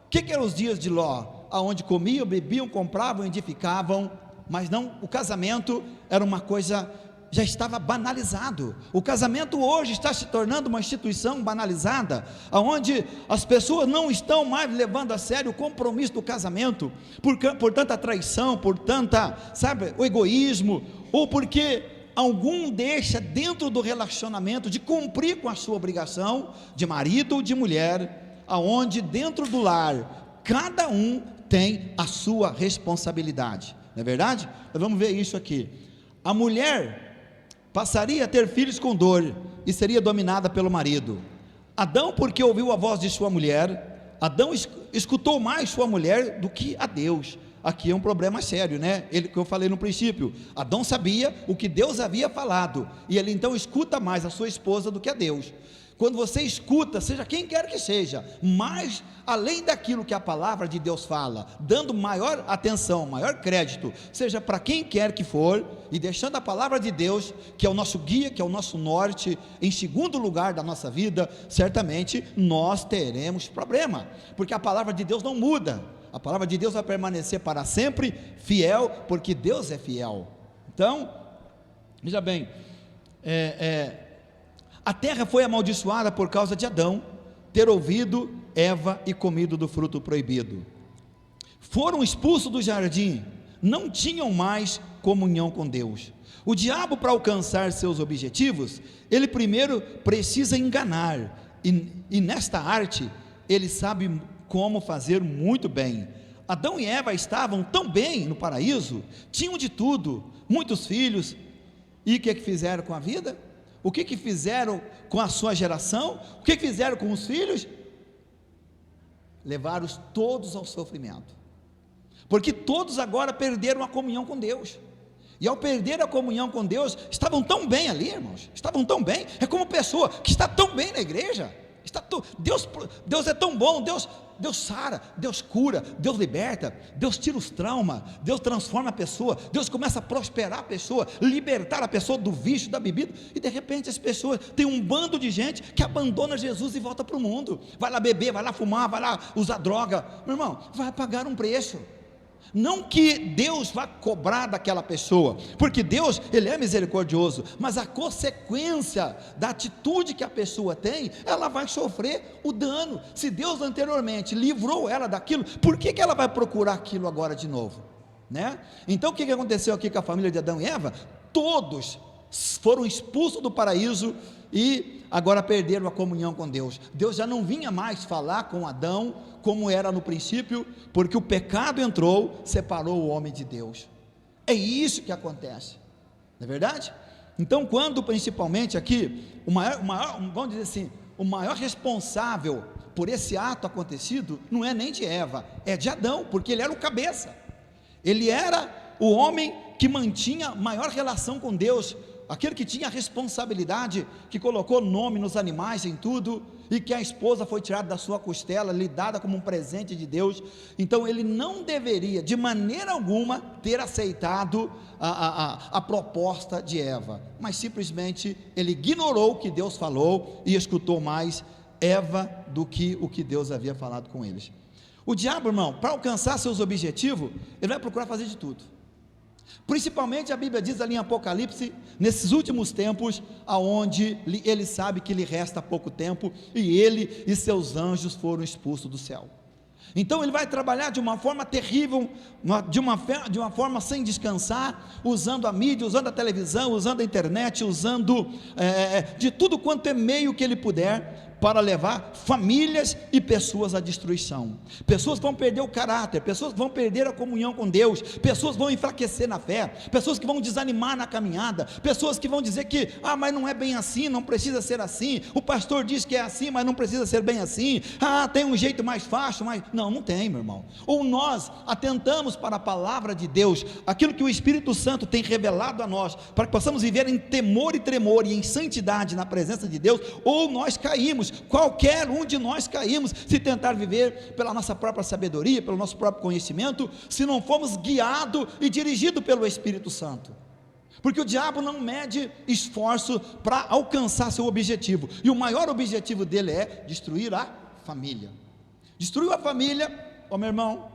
O que eram os dias de Ló? Aonde comiam, bebiam, compravam, edificavam, mas não, o casamento era uma coisa, já estava banalizado. O casamento hoje está se tornando uma instituição banalizada, onde as pessoas não estão mais levando a sério o compromisso do casamento, por tanta traição, por tanta, o egoísmo, ou porque algum deixa dentro do relacionamento de cumprir com a sua obrigação de marido ou de mulher, aonde dentro do lar, cada um tem a sua responsabilidade, não é verdade? Nós vamos ver isso aqui. A mulher passaria a ter filhos com dor e seria dominada pelo marido. Adão, porque ouviu a voz de sua mulher, Adão escutou mais sua mulher do que a Deus. Aqui é um problema sério, né? Que eu falei no princípio, Adão sabia o que Deus havia falado, e ele então escuta mais a sua esposa do que a Deus. Quando você escuta, seja quem quer que seja, mas além daquilo que a palavra de Deus fala, dando maior atenção, maior crédito, seja para quem quer que for, e deixando a palavra de Deus, que é o nosso guia, que é o nosso norte, em segundo lugar da nossa vida, certamente nós teremos problema, porque a palavra de Deus não muda, a palavra de Deus vai permanecer para sempre fiel, porque Deus é fiel. Então, veja bem, a terra foi amaldiçoada por causa de Adão ter ouvido Eva e comido do fruto proibido. Foram expulsos do jardim, não tinham mais comunhão com Deus. O diabo, para alcançar seus objetivos, ele primeiro precisa enganar, e nesta arte ele sabe como fazer muito bem. Adão e Eva estavam tão bem no paraíso, tinham de tudo, muitos filhos, e o que fizeram com a vida? O que fizeram com a sua geração? O que fizeram com os filhos? Levaram-os todos ao sofrimento, porque todos agora perderam a comunhão com Deus, e ao perder a comunhão com Deus, estavam tão bem ali, irmãos, estavam tão bem, é como pessoa que está tão bem na igreja, Deus é tão bom, Deus sara, Deus cura, Deus liberta, Deus tira os traumas, Deus transforma a pessoa, Deus começa a prosperar a pessoa, libertar a pessoa do vício, da bebida, e de repente as pessoas, tem um bando de gente que abandona Jesus e volta para o mundo, vai lá beber, vai lá fumar, vai lá usar droga, meu irmão, vai pagar um preço. Não que Deus vá cobrar daquela pessoa, porque Deus, Ele é misericordioso, mas a consequência da atitude que a pessoa tem, ela vai sofrer o dano. Se Deus anteriormente livrou ela daquilo, por que ela vai procurar aquilo agora de novo? né? Então o que aconteceu aqui com a família de Adão e Eva? Todos foram expulsos do paraíso e agora perderam a comunhão com Deus. Deus já não vinha mais falar com Adão como era no princípio, porque o pecado entrou, separou o homem de Deus. É isso que acontece, não é verdade? Então, quando principalmente aqui, vamos dizer assim, o maior responsável por esse ato acontecido, não é nem de Eva, é de Adão, porque ele era o cabeça, ele era o homem que mantinha maior relação com Deus, aquele que tinha a responsabilidade, que colocou nome nos animais, em tudo, e que a esposa foi tirada da sua costela, lhe dada como um presente de Deus. Então ele não deveria de maneira alguma ter aceitado a proposta de Eva, mas simplesmente ele ignorou o que Deus falou e escutou mais Eva do que o que Deus havia falado com eles. O diabo, irmão, para alcançar seus objetivos, ele vai procurar fazer de tudo. Principalmente a Bíblia diz ali em Apocalipse, nesses últimos tempos, aonde ele sabe que lhe resta pouco tempo, e ele e seus anjos foram expulsos do céu. Então ele vai trabalhar de uma forma terrível, de uma forma sem descansar, usando a mídia, usando a televisão, usando a internet, usando de tudo quanto é meio que ele puder, para levar famílias e pessoas à destruição. Pessoas vão perder o caráter, pessoas vão perder a comunhão com Deus, pessoas vão enfraquecer na fé, pessoas que vão desanimar na caminhada, pessoas que vão dizer que, mas não é bem assim, não precisa ser assim, o pastor diz que é assim, mas não precisa ser bem assim, tem um jeito mais fácil, mas não tem, meu irmão. Ou nós atentamos para a palavra de Deus, aquilo que o Espírito Santo tem revelado a nós, para que possamos viver em temor e tremor, e em santidade na presença de Deus, ou nós caímos. Qualquer um de nós caímos, se tentar viver pela nossa própria sabedoria, pelo nosso próprio conhecimento, se não formos guiados e dirigidos pelo Espírito Santo, porque o diabo não mede esforço para alcançar seu objetivo, e o maior objetivo dele é destruir a família. Destruiu a família, meu irmão,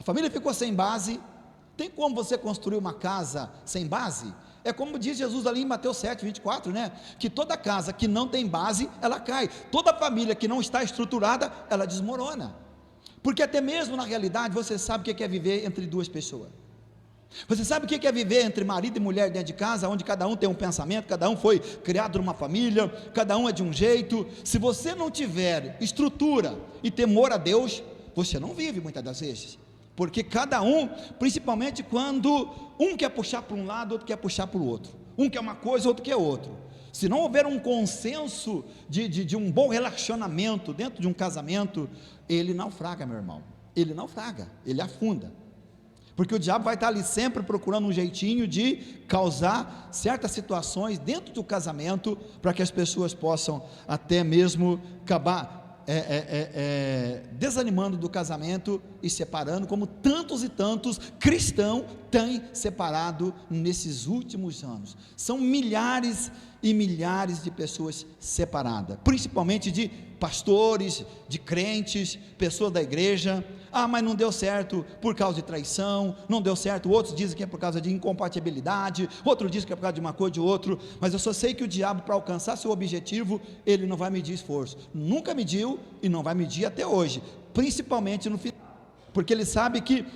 a família ficou sem base. Tem como você construir uma casa sem base? É como diz Jesus ali em Mateus 7, 24, né? Que toda casa que não tem base, ela cai. Toda família que não está estruturada, ela desmorona. Porque até mesmo na realidade, você sabe o que é viver entre duas pessoas. Você sabe o que é viver entre marido e mulher dentro de casa, onde cada um tem um pensamento, cada um foi criado numa família, cada um é de um jeito. Se você não tiver estrutura e temor a Deus, você não vive muitas das vezes. Porque cada um, principalmente quando um quer puxar para um lado, outro quer puxar para o outro, um quer uma coisa, outro quer outra. Se não houver um consenso de um bom relacionamento dentro de um casamento, ele naufraga, meu irmão, ele naufraga, ele afunda, porque o diabo vai estar ali sempre procurando um jeitinho de causar certas situações dentro do casamento, para que as pessoas possam até mesmo acabar desanimando do casamento e separando, como tantos e tantos cristãos têm separado nesses últimos anos. São milhares e milhares de pessoas separadas, principalmente de pastores, de crentes, pessoas da igreja. Mas não deu certo por causa de traição, não deu certo, outros dizem que é por causa de incompatibilidade, outros dizem que é por causa de uma coisa ou de outro, mas eu só sei que o diabo, para alcançar seu objetivo, ele não vai medir esforço, nunca mediu e não vai medir até hoje, principalmente no final, porque ele sabe que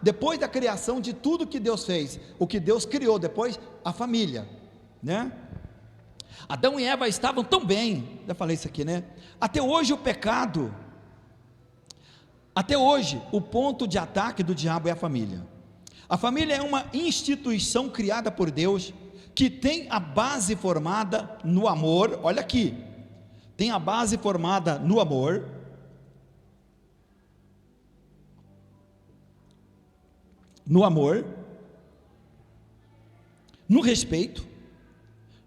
depois da criação de tudo que Deus fez, o que Deus criou depois, a família, né? Adão e Eva estavam tão bem, já falei isso aqui, né? Até hoje o pecado, até hoje, o ponto de ataque do diabo é a família. A família é uma instituição criada por Deus, que tem a base formada no amor. Olha aqui, tem a base formada no amor, no respeito,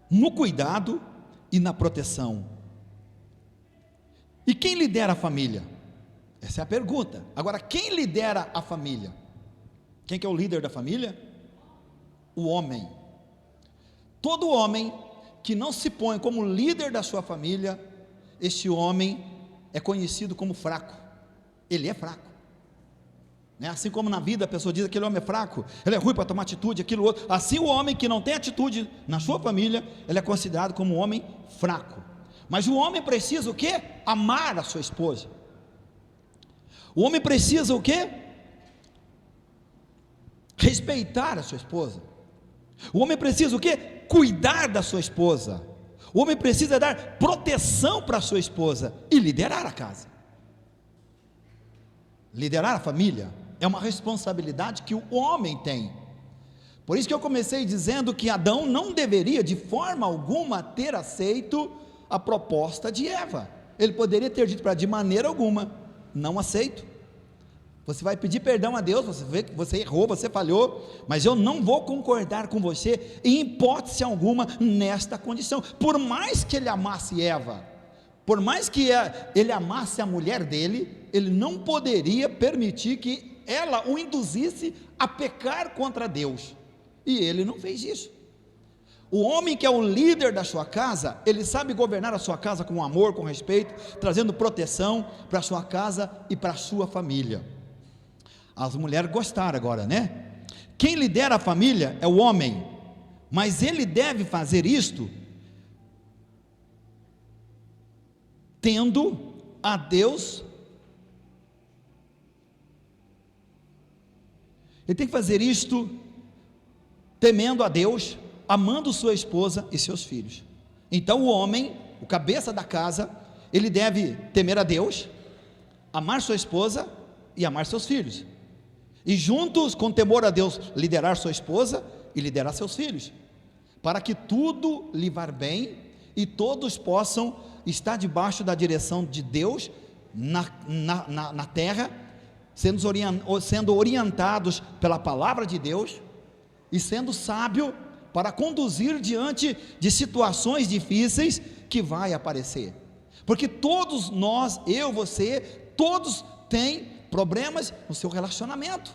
no cuidado e na proteção. E quem lidera a família? Essa é a pergunta. Agora, quem lidera a família? Quem que é o líder da família? O homem. Todo homem que não se põe como líder da sua família, este homem é conhecido como fraco. Ele é fraco, né? Assim como na vida a pessoa diz que aquele homem é fraco, ele é ruim para tomar atitude, aquilo outro. Assim o homem que não tem atitude na sua família, ele é considerado como um homem fraco. Mas o homem precisa o quê? Amar a sua esposa. O homem precisa o quê? respeitar a sua esposa. O homem precisa o quê? Cuidar da sua esposa. O homem precisa dar proteção para a sua esposa e liderar a casa. Liderar a família é uma responsabilidade que o homem tem. Por isso que eu comecei dizendo que Adão não deveria de forma alguma ter aceito a proposta de Eva. Ele poderia ter dito para ela, de maneira alguma, não aceito. Você vai pedir perdão a Deus, você vê que você errou, você falhou, mas eu não vou concordar com você em hipótese alguma nesta condição. Por mais que ele amasse Eva, por mais que ele amasse a mulher dele, ele não poderia permitir que ela o induzisse a pecar contra Deus, e ele não fez isso. O homem que é o líder da sua casa, ele sabe governar a sua casa com amor, com respeito, trazendo proteção para a sua casa e para a sua família. As mulheres gostaram agora, né? Quem lidera a família é o homem, mas ele deve fazer isto tendo a Deus. Ele tem que fazer isto temendo a Deus, amando sua esposa e seus filhos. Então o homem, o cabeça da casa, ele deve temer a Deus, amar sua esposa e amar seus filhos, e juntos com temor a Deus liderar sua esposa e liderar seus filhos, para que tudo lhe vá bem e todos possam estar debaixo da direção de Deus na terra, sendo orientados pela palavra de Deus e sendo sábio para conduzir diante de situações difíceis que vai aparecer, porque todos nós, eu, você, todos têm problemas no seu relacionamento,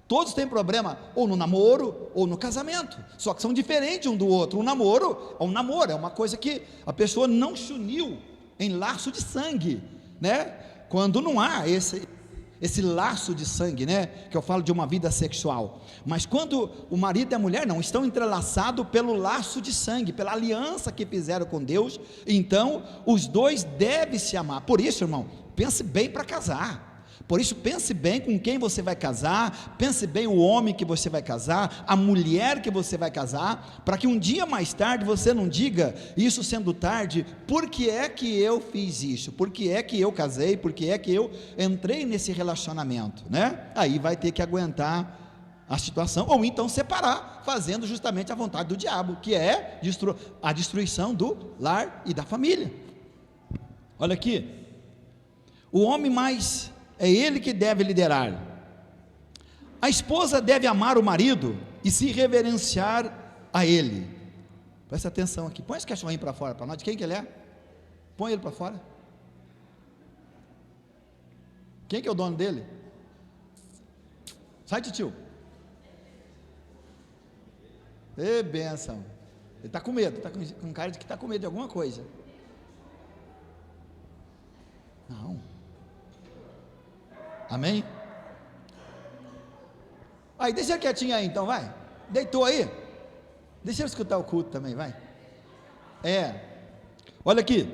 todos têm problema ou no namoro ou no casamento, só que são diferentes um do outro. O namoro é um namoro, é uma coisa que a pessoa não se uniu em laço de sangue, né? Quando não há esse laço de sangue, né? Que eu falo de uma vida sexual, mas quando o marido e a mulher não estão entrelaçados pelo laço de sangue, pela aliança que fizeram com Deus, então os dois devem se amar. Por isso, irmão, pense bem para casar. Por isso, pense bem com quem você vai casar, pense bem o homem que você vai casar, a mulher que você vai casar, para que um dia mais tarde você não diga, isso sendo tarde, por que é que eu fiz isso, por que é que eu casei, por que é que eu entrei nesse relacionamento, né? Aí vai ter que aguentar a situação, ou então separar, fazendo justamente a vontade do diabo, que é a destruição do lar e da família. Olha aqui, o homem mais... é ele que deve liderar. A esposa deve amar o marido e se reverenciar a ele. Presta atenção aqui, põe esse cachorrinho para fora para nós, de quem que ele é? Põe ele para fora. Quem que é o dono dele? Sai, tio. Ê, benção. Ele está com medo, está com cara de que está com medo de alguma coisa. Não. Amém? Aí, deixa ele quietinho aí então, vai. Deitou aí? Deixa ele escutar o culto também, vai. Olha aqui,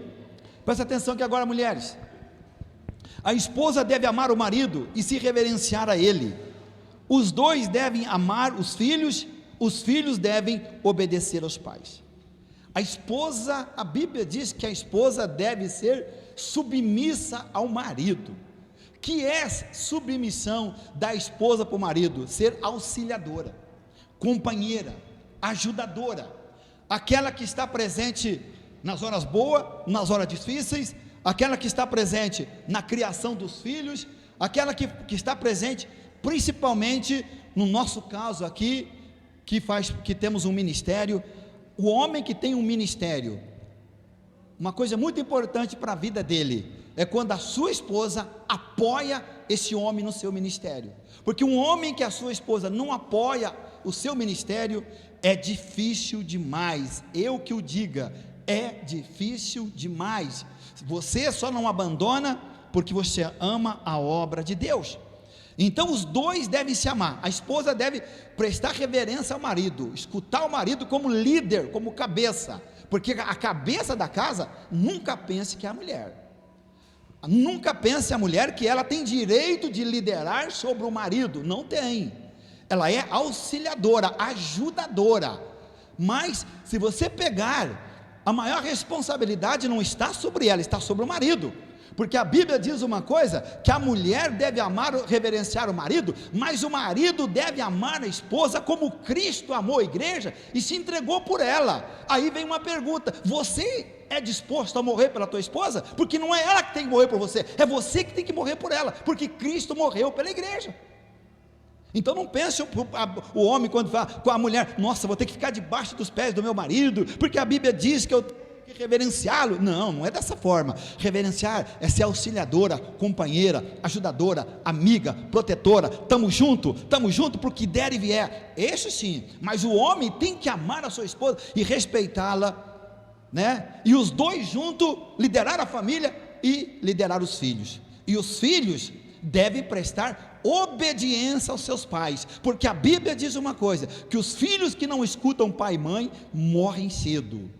presta atenção que agora, mulheres, a esposa deve amar o marido e se reverenciar a ele. Os dois devem amar os filhos devem obedecer aos pais. A esposa, a Bíblia diz que a esposa deve ser submissa ao marido. Que é submissão da esposa para o marido? Ser auxiliadora, companheira, ajudadora, aquela que está presente nas horas boas, nas horas difíceis, aquela que está presente na criação dos filhos, aquela que está presente principalmente no nosso caso aqui, que temos um ministério. O homem que tem um ministério, uma coisa muito importante para a vida dele é quando a sua esposa apoia esse homem no seu ministério, porque um homem que a sua esposa não apoia o seu ministério, é difícil demais, eu que o diga, é difícil demais. Você só não abandona porque você ama a obra de Deus. Então os dois devem se amar. A esposa deve prestar reverência ao marido, escutar o marido como líder, como cabeça, porque a cabeça da casa nunca pense que é a mulher. Nunca pense a mulher que ela tem direito de liderar sobre o marido. Não tem. ela é auxiliadora, ajudadora. Mas se você pegar, a maior responsabilidade não está sobre ela, está sobre o marido. Porque a Bíblia diz uma coisa, que a mulher deve amar, reverenciar o marido, mas o marido deve amar a esposa como Cristo amou a igreja e se entregou por ela. Aí vem uma pergunta: você é disposto a morrer pela tua esposa? Porque não é ela que tem que morrer por você, é você que tem que morrer por ela, porque Cristo morreu pela igreja. Então não pense o homem quando fala com a mulher: nossa, vou ter que ficar debaixo dos pés do meu marido, porque a Bíblia diz que eu tenho que reverenciá-lo. Não, não é dessa forma. Reverenciar é ser auxiliadora, companheira, ajudadora, amiga, protetora. Estamos juntos para o que der e vier, isso sim. Mas o homem tem que amar a sua esposa e respeitá-la, né? E os dois juntos liderar a família e liderar os filhos. E os filhos devem prestar obediência aos seus pais, porque a Bíblia diz uma coisa, que os filhos que não escutam pai e mãe morrem cedo.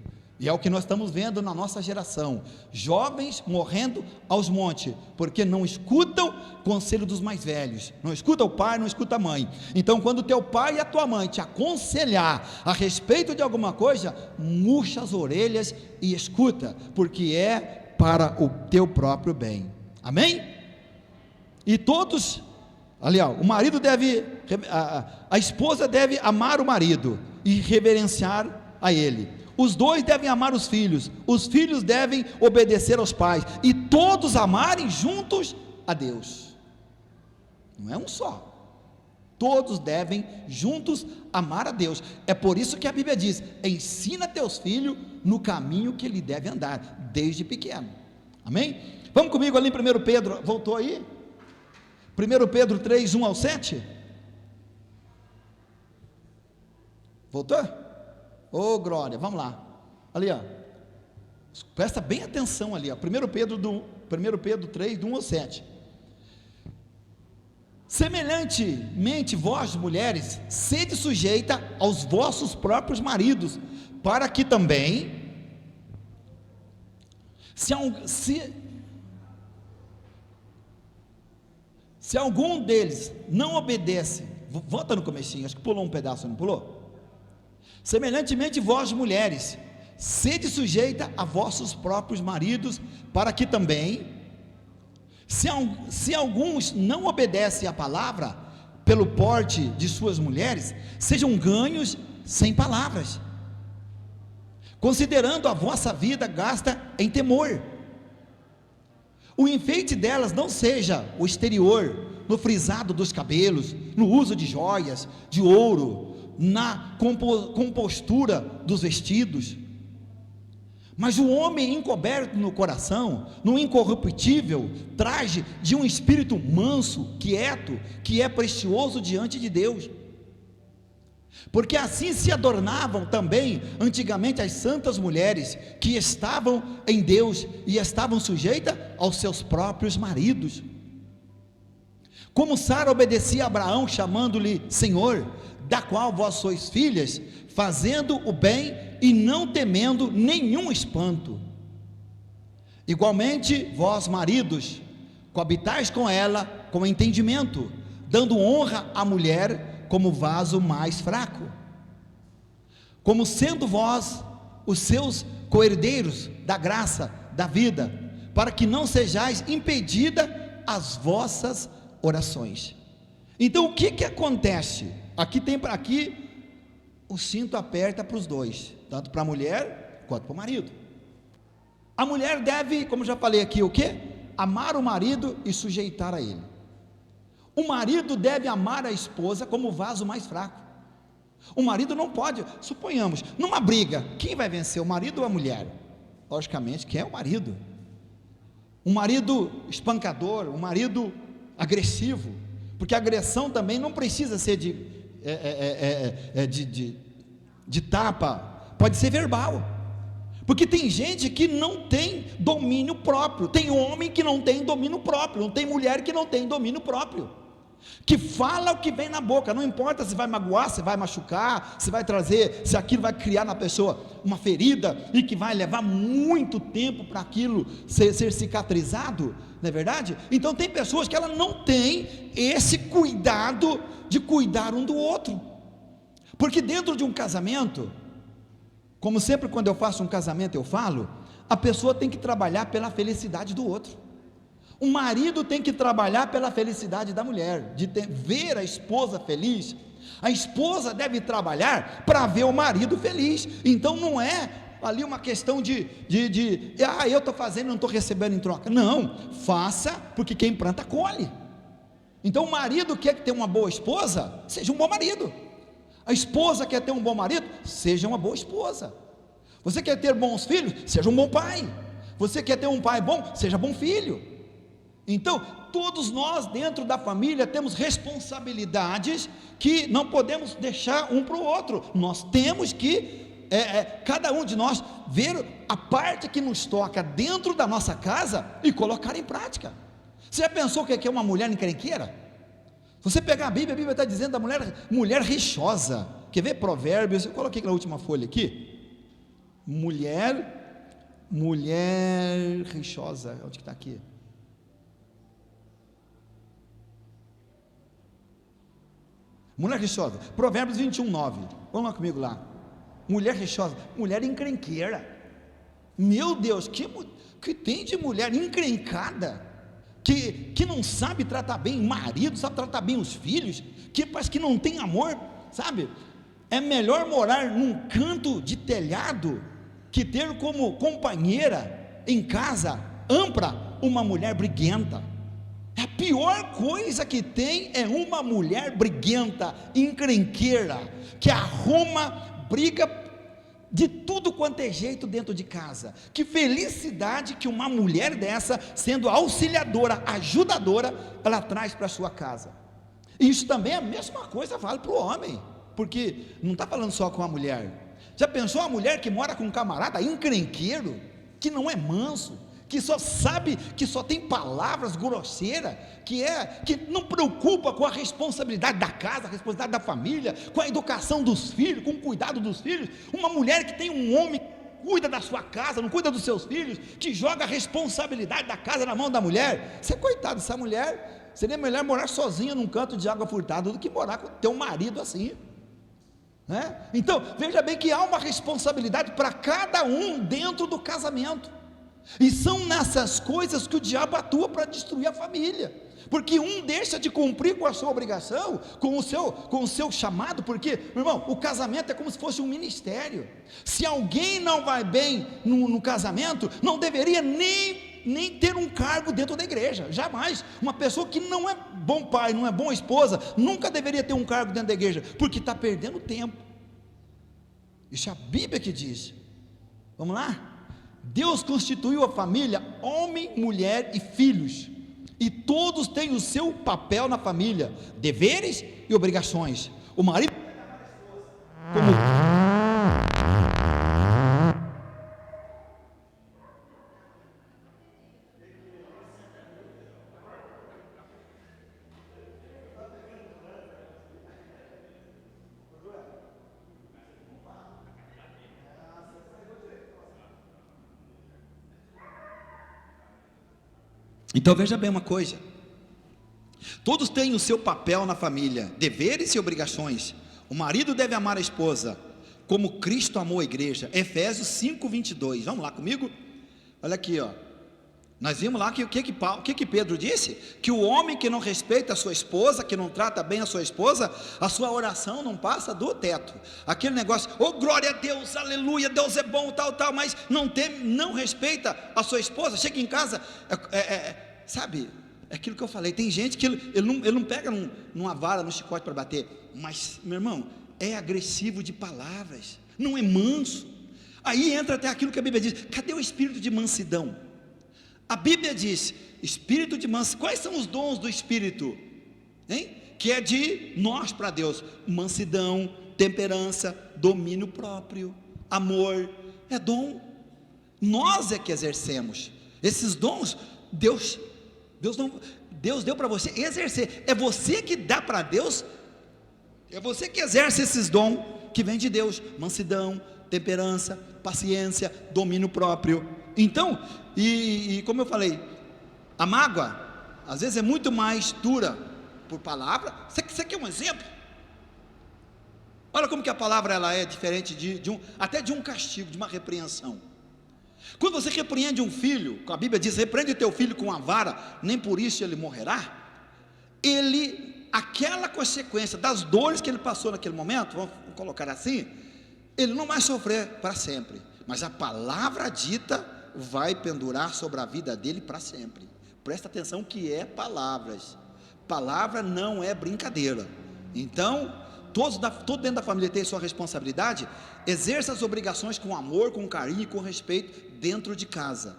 E é o que nós estamos vendo na nossa geração, jovens morrendo aos montes, porque não escutam o conselho dos mais velhos, não escuta o pai, não escuta a mãe. Então quando teu pai e a tua mãe te aconselhar a respeito de alguma coisa, murcha as orelhas e escuta, porque é para o teu próprio bem. Amém? E todos, ali ó, o marido deve, a esposa deve amar o marido e reverenciar a ele. Os dois devem amar os filhos devem obedecer aos pais, e todos amarem juntos a Deus. Não é um só, todos devem juntos amar a Deus. É por isso que a Bíblia diz: ensina teus filhos no caminho que ele deve andar, desde pequeno. Amém? Vamos comigo ali em 1 Pedro, voltou aí? 1 Pedro 3, 1 ao 7? Voltou? Oh glória, vamos lá, ali ó, presta bem atenção ali ó, 1 Pedro 3, do 1 ao 7. Semelhantemente vós mulheres, sede sujeita aos vossos próprios maridos, para que também, se algum deles não obedece, volta no comecinho, acho que pulou um pedaço, não pulou? Semelhantemente vós mulheres, sede sujeita a vossos próprios maridos, para que também, se alguns não obedecem à palavra, pelo porte de suas mulheres, sejam ganhos sem palavras, considerando a vossa vida gasta em temor. O enfeite delas não seja o exterior, no frisado dos cabelos, no uso de joias, de ouro, na compostura dos vestidos, mas o homem encoberto no coração, no incorruptível traje de um espírito manso, quieto, que é precioso diante de Deus, porque assim se adornavam também antigamente as santas mulheres, que estavam em Deus e estavam sujeitas aos seus próprios maridos, como Sara obedecia a Abraão, chamando-lhe Senhor, da qual vós sois filhas, fazendo o bem e não temendo nenhum espanto. Igualmente vós maridos, coabitais com ela com entendimento, dando honra à mulher como vaso mais fraco, como sendo vós os seus co-herdeiros da graça, da vida, para que não sejais impedida as vossas orações. Então o que acontece? Aqui o cinto aperta para os dois, tanto para a mulher quanto para o marido. A mulher deve, como já falei aqui, o quê? Amar o marido e sujeitar a ele. O marido deve amar a esposa como o vaso mais fraco. O marido não pode, suponhamos, numa briga, quem vai vencer, o marido ou a mulher? Logicamente que é o marido. Um marido espancador, um marido agressivo, porque a agressão também não precisa ser de tapa, pode ser verbal, porque tem gente que não tem domínio próprio, tem homem que não tem domínio próprio, não tem mulher que não tem domínio próprio. que fala o que vem na boca, não importa se vai magoar, se vai machucar, se vai trazer, se aquilo vai criar na pessoa uma ferida, e que vai levar muito tempo para aquilo ser cicatrizado, não é verdade? Então tem pessoas que ela não tem esse cuidado de cuidar um do outro, porque dentro de um casamento, como sempre quando eu faço um casamento eu falo, a pessoa tem que trabalhar pela felicidade do outro. O marido tem que trabalhar pela felicidade da mulher, ver a esposa feliz. A esposa deve trabalhar para ver o marido feliz. Então não é ali uma questão de eu estou fazendo e não estou recebendo em troca. Não, faça, porque quem planta colhe. Então o marido quer ter uma boa esposa, seja um bom marido. A esposa quer ter um bom marido, seja uma boa esposa. Você quer ter bons filhos, seja um bom pai. Você quer ter um pai bom, seja bom filho. Então, todos nós dentro da família temos responsabilidades que não podemos deixar um para o outro. Nós temos que, cada um de nós, ver a parte que nos toca dentro da nossa casa e colocar em prática. Você já pensou o que é uma mulher encrenqueira? Se você pegar a Bíblia está dizendo da mulher rixosa. Quer ver Provérbios? Eu coloquei na última folha aqui. Mulher rixosa. Onde que está aqui? Mulher rixosa, Provérbios 21:9, vamos lá comigo lá. Mulher rixosa, mulher encrenqueira. Meu Deus, que tem de mulher encrencada, que não sabe tratar bem o marido, sabe tratar bem os filhos, que parece que não tem amor, sabe? É melhor morar num canto de telhado, que ter como companheira em casa ampla uma mulher briguenta. A pior coisa que tem é uma mulher briguenta, encrenqueira, que arruma briga de tudo quanto é jeito dentro de casa. Que felicidade que uma mulher dessa, sendo auxiliadora, ajudadora, ela traz para a sua casa. E isso também é a mesma coisa, vale para o homem, porque não está falando só com a mulher. Já pensou a mulher que mora com um camarada encrenqueiro, que não é manso, que só sabe, que só tem palavras grosseiras, que não preocupa com a responsabilidade da casa, a responsabilidade da família, com a educação dos filhos, com o cuidado dos filhos? Uma mulher que tem um homem que cuida da sua casa, não cuida dos seus filhos, que joga a responsabilidade da casa na mão da mulher. Você é coitado dessa mulher. Seria melhor morar sozinha num canto de água furtada do que morar com teu marido assim, né? Então veja bem que há uma responsabilidade para cada um dentro do casamento. E são nessas coisas que o diabo atua para destruir a família, porque um deixa de cumprir com a sua obrigação, com o seu chamado, porque, meu irmão, o casamento é como se fosse um ministério. Se alguém não vai bem no casamento, não deveria nem ter um cargo dentro da igreja, jamais. Uma pessoa que não é bom pai, não é boa esposa, nunca deveria ter um cargo dentro da igreja, porque está perdendo tempo. Isso é a Bíblia que diz. Vamos lá? Deus constituiu a família, homem, mulher e filhos, e todos têm o seu papel na família, deveres e obrigações. O marido como Então veja bem uma coisa, todos têm o seu papel na família, deveres e obrigações. O marido deve amar a esposa, como Cristo amou a igreja, Efésios 5:22, vamos lá comigo? Olha aqui, ó. Nós vimos lá que o que Pedro disse? Que o homem que não respeita a sua esposa, que não trata bem a sua esposa, a sua oração não passa do teto. Aquele negócio, oh glória a Deus, aleluia, Deus é bom, tal, mas não respeita a sua esposa, chega em casa, sabe, é aquilo que eu falei, tem gente que ele não pega numa vara, no chicote para bater, mas, meu irmão, é agressivo de palavras, não é manso. Aí entra até aquilo que a Bíblia diz, cadê o espírito de mansidão? A Bíblia diz, espírito de mansidão, quais são os dons do Espírito? Hein? Que é de nós para Deus, mansidão, temperança, domínio próprio, amor, é dom, nós é que exercemos, esses dons, Deus Deus deu para você exercer. É você que dá para Deus, é você que exerce esses dons que vem de Deus: mansidão, temperança, paciência, domínio próprio. Então, e como eu falei, a mágoa às vezes é muito mais dura por palavra. Você quer um exemplo? Olha como que a palavra ela é diferente até de um castigo, de uma repreensão. Quando você repreende um filho, a Bíblia diz: repreende teu filho com a vara, nem por isso ele morrerá. Aquela consequência das dores que ele passou naquele momento, vamos colocar assim, ele não vai sofrer para sempre, mas a palavra dita vai pendurar sobre a vida dele para sempre. Presta atenção que é palavra não é brincadeira. Então, todo dentro da família tem sua responsabilidade. Exerça as obrigações com amor, com carinho e com respeito dentro de casa,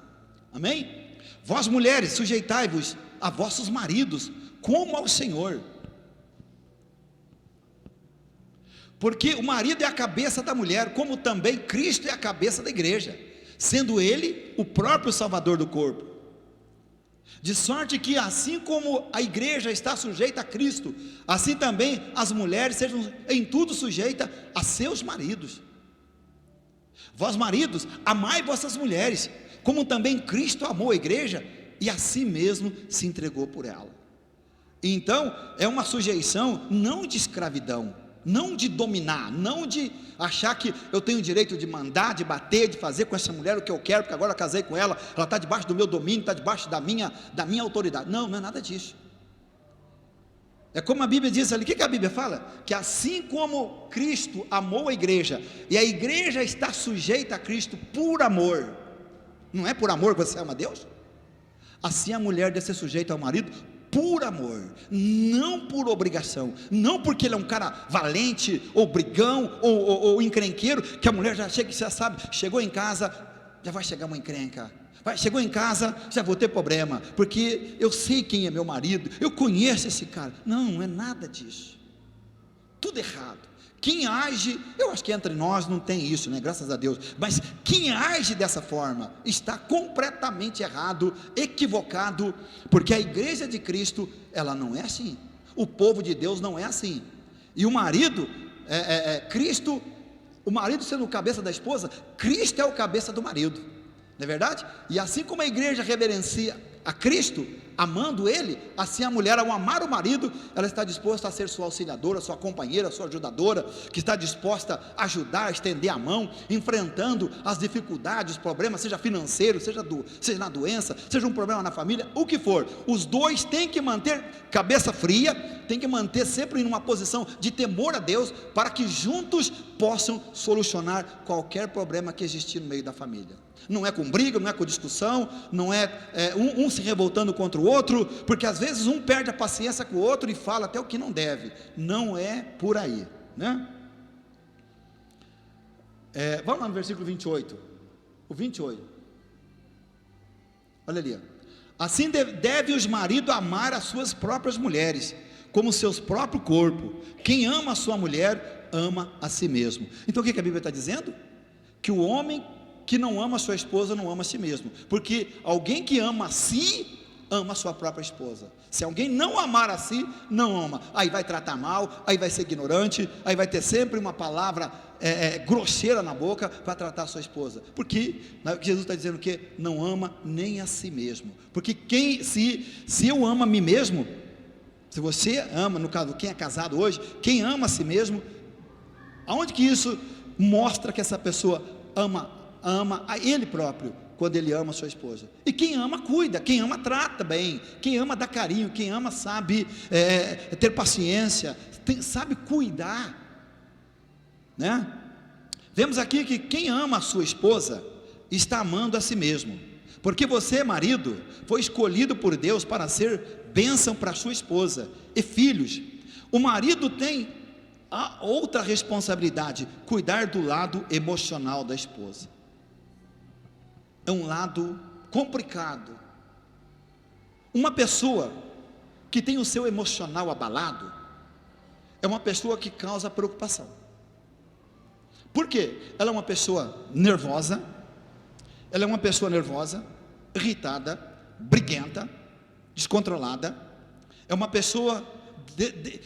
amém? Vós mulheres, sujeitai-vos a vossos maridos como ao Senhor, porque o marido é a cabeça da mulher, como também Cristo é a cabeça da igreja, sendo ele o próprio Salvador do corpo. De sorte que assim como a igreja está sujeita a Cristo, assim também as mulheres sejam em tudo sujeitas a seus maridos. Vós maridos, amai vossas mulheres, como também Cristo amou a igreja e a si mesmo se entregou por ela. Então é uma sujeição não de escravidão, não de dominar, não de achar que eu tenho o direito de mandar, de bater, de fazer com essa mulher o que eu quero, porque agora eu casei com ela, ela está debaixo do meu domínio, está debaixo da minha autoridade. Não é nada disso. É como a Bíblia diz ali. O que a Bíblia fala? Que assim como Cristo amou a igreja, e a igreja está sujeita a Cristo por amor, não é por amor que você ama a Deus? Assim a mulher deve ser sujeita ao marido por amor, não por obrigação, não porque ele é um cara valente, ou brigão, ou encrenqueiro, que a mulher já chega e já sabe, chegou em casa, já vai chegar uma encrenca, chegou em casa, já vou ter problema, porque eu sei quem é meu marido, eu conheço esse cara. Não é nada disso, tudo errado. Quem age, eu acho que entre nós não tem isso, né? Graças a Deus, mas quem age dessa forma está completamente errado, equivocado, porque a igreja de Cristo, ela não é assim, o povo de Deus não é assim. E o marido, Cristo, o marido sendo o cabeça da esposa, Cristo é o cabeça do marido, não é verdade? E assim como a igreja reverencia a Cristo, amando Ele, assim a mulher, ao amar o marido, ela está disposta a ser sua auxiliadora, sua companheira, sua ajudadora, que está disposta a ajudar, a estender a mão, enfrentando as dificuldades, os problemas, seja financeiro, seja na doença, seja um problema na família, o que for. Os dois têm que manter cabeça fria, têm que manter sempre em uma posição de temor a Deus, para que juntos possam solucionar qualquer problema que existir no meio da família. Não é com briga, não é com discussão, não é um se revoltando contra o outro, porque às vezes um perde a paciência com o outro e fala até o que não deve. Não é por aí, né? Vamos lá no versículo 28. O 28. Olha ali. Assim deve os maridos amar as suas próprias mulheres, como seus próprios corpos. Quem ama a sua mulher, ama a si mesmo. Então o que a Bíblia está dizendo? Que o homem que não ama a sua esposa, não ama a si mesmo, porque alguém que ama a si, ama a sua própria esposa. Se alguém não amar a si, não ama, aí vai tratar mal, aí vai ser ignorante, aí vai ter sempre uma palavra grosseira na boca, para tratar a sua esposa, porque Jesus está dizendo que não ama nem a si mesmo, porque se eu amo a mim mesmo, se você ama, no caso, quem é casado hoje, quem ama a si mesmo, aonde que isso mostra que essa pessoa ama a ele próprio, quando ele ama a sua esposa? E quem ama cuida, quem ama trata bem, quem ama dá carinho, quem ama sabe ter paciência, sabe cuidar, né? Vemos aqui que quem ama a sua esposa está amando a si mesmo, porque você, marido, foi escolhido por Deus para ser bênção para a sua esposa e filhos. O marido tem a outra responsabilidade, cuidar do lado emocional da esposa. É um lado complicado. Uma pessoa que tem o seu emocional abalado é uma pessoa que causa preocupação. Por quê? Ela é uma pessoa nervosa, irritada, briguenta, descontrolada, é uma pessoa,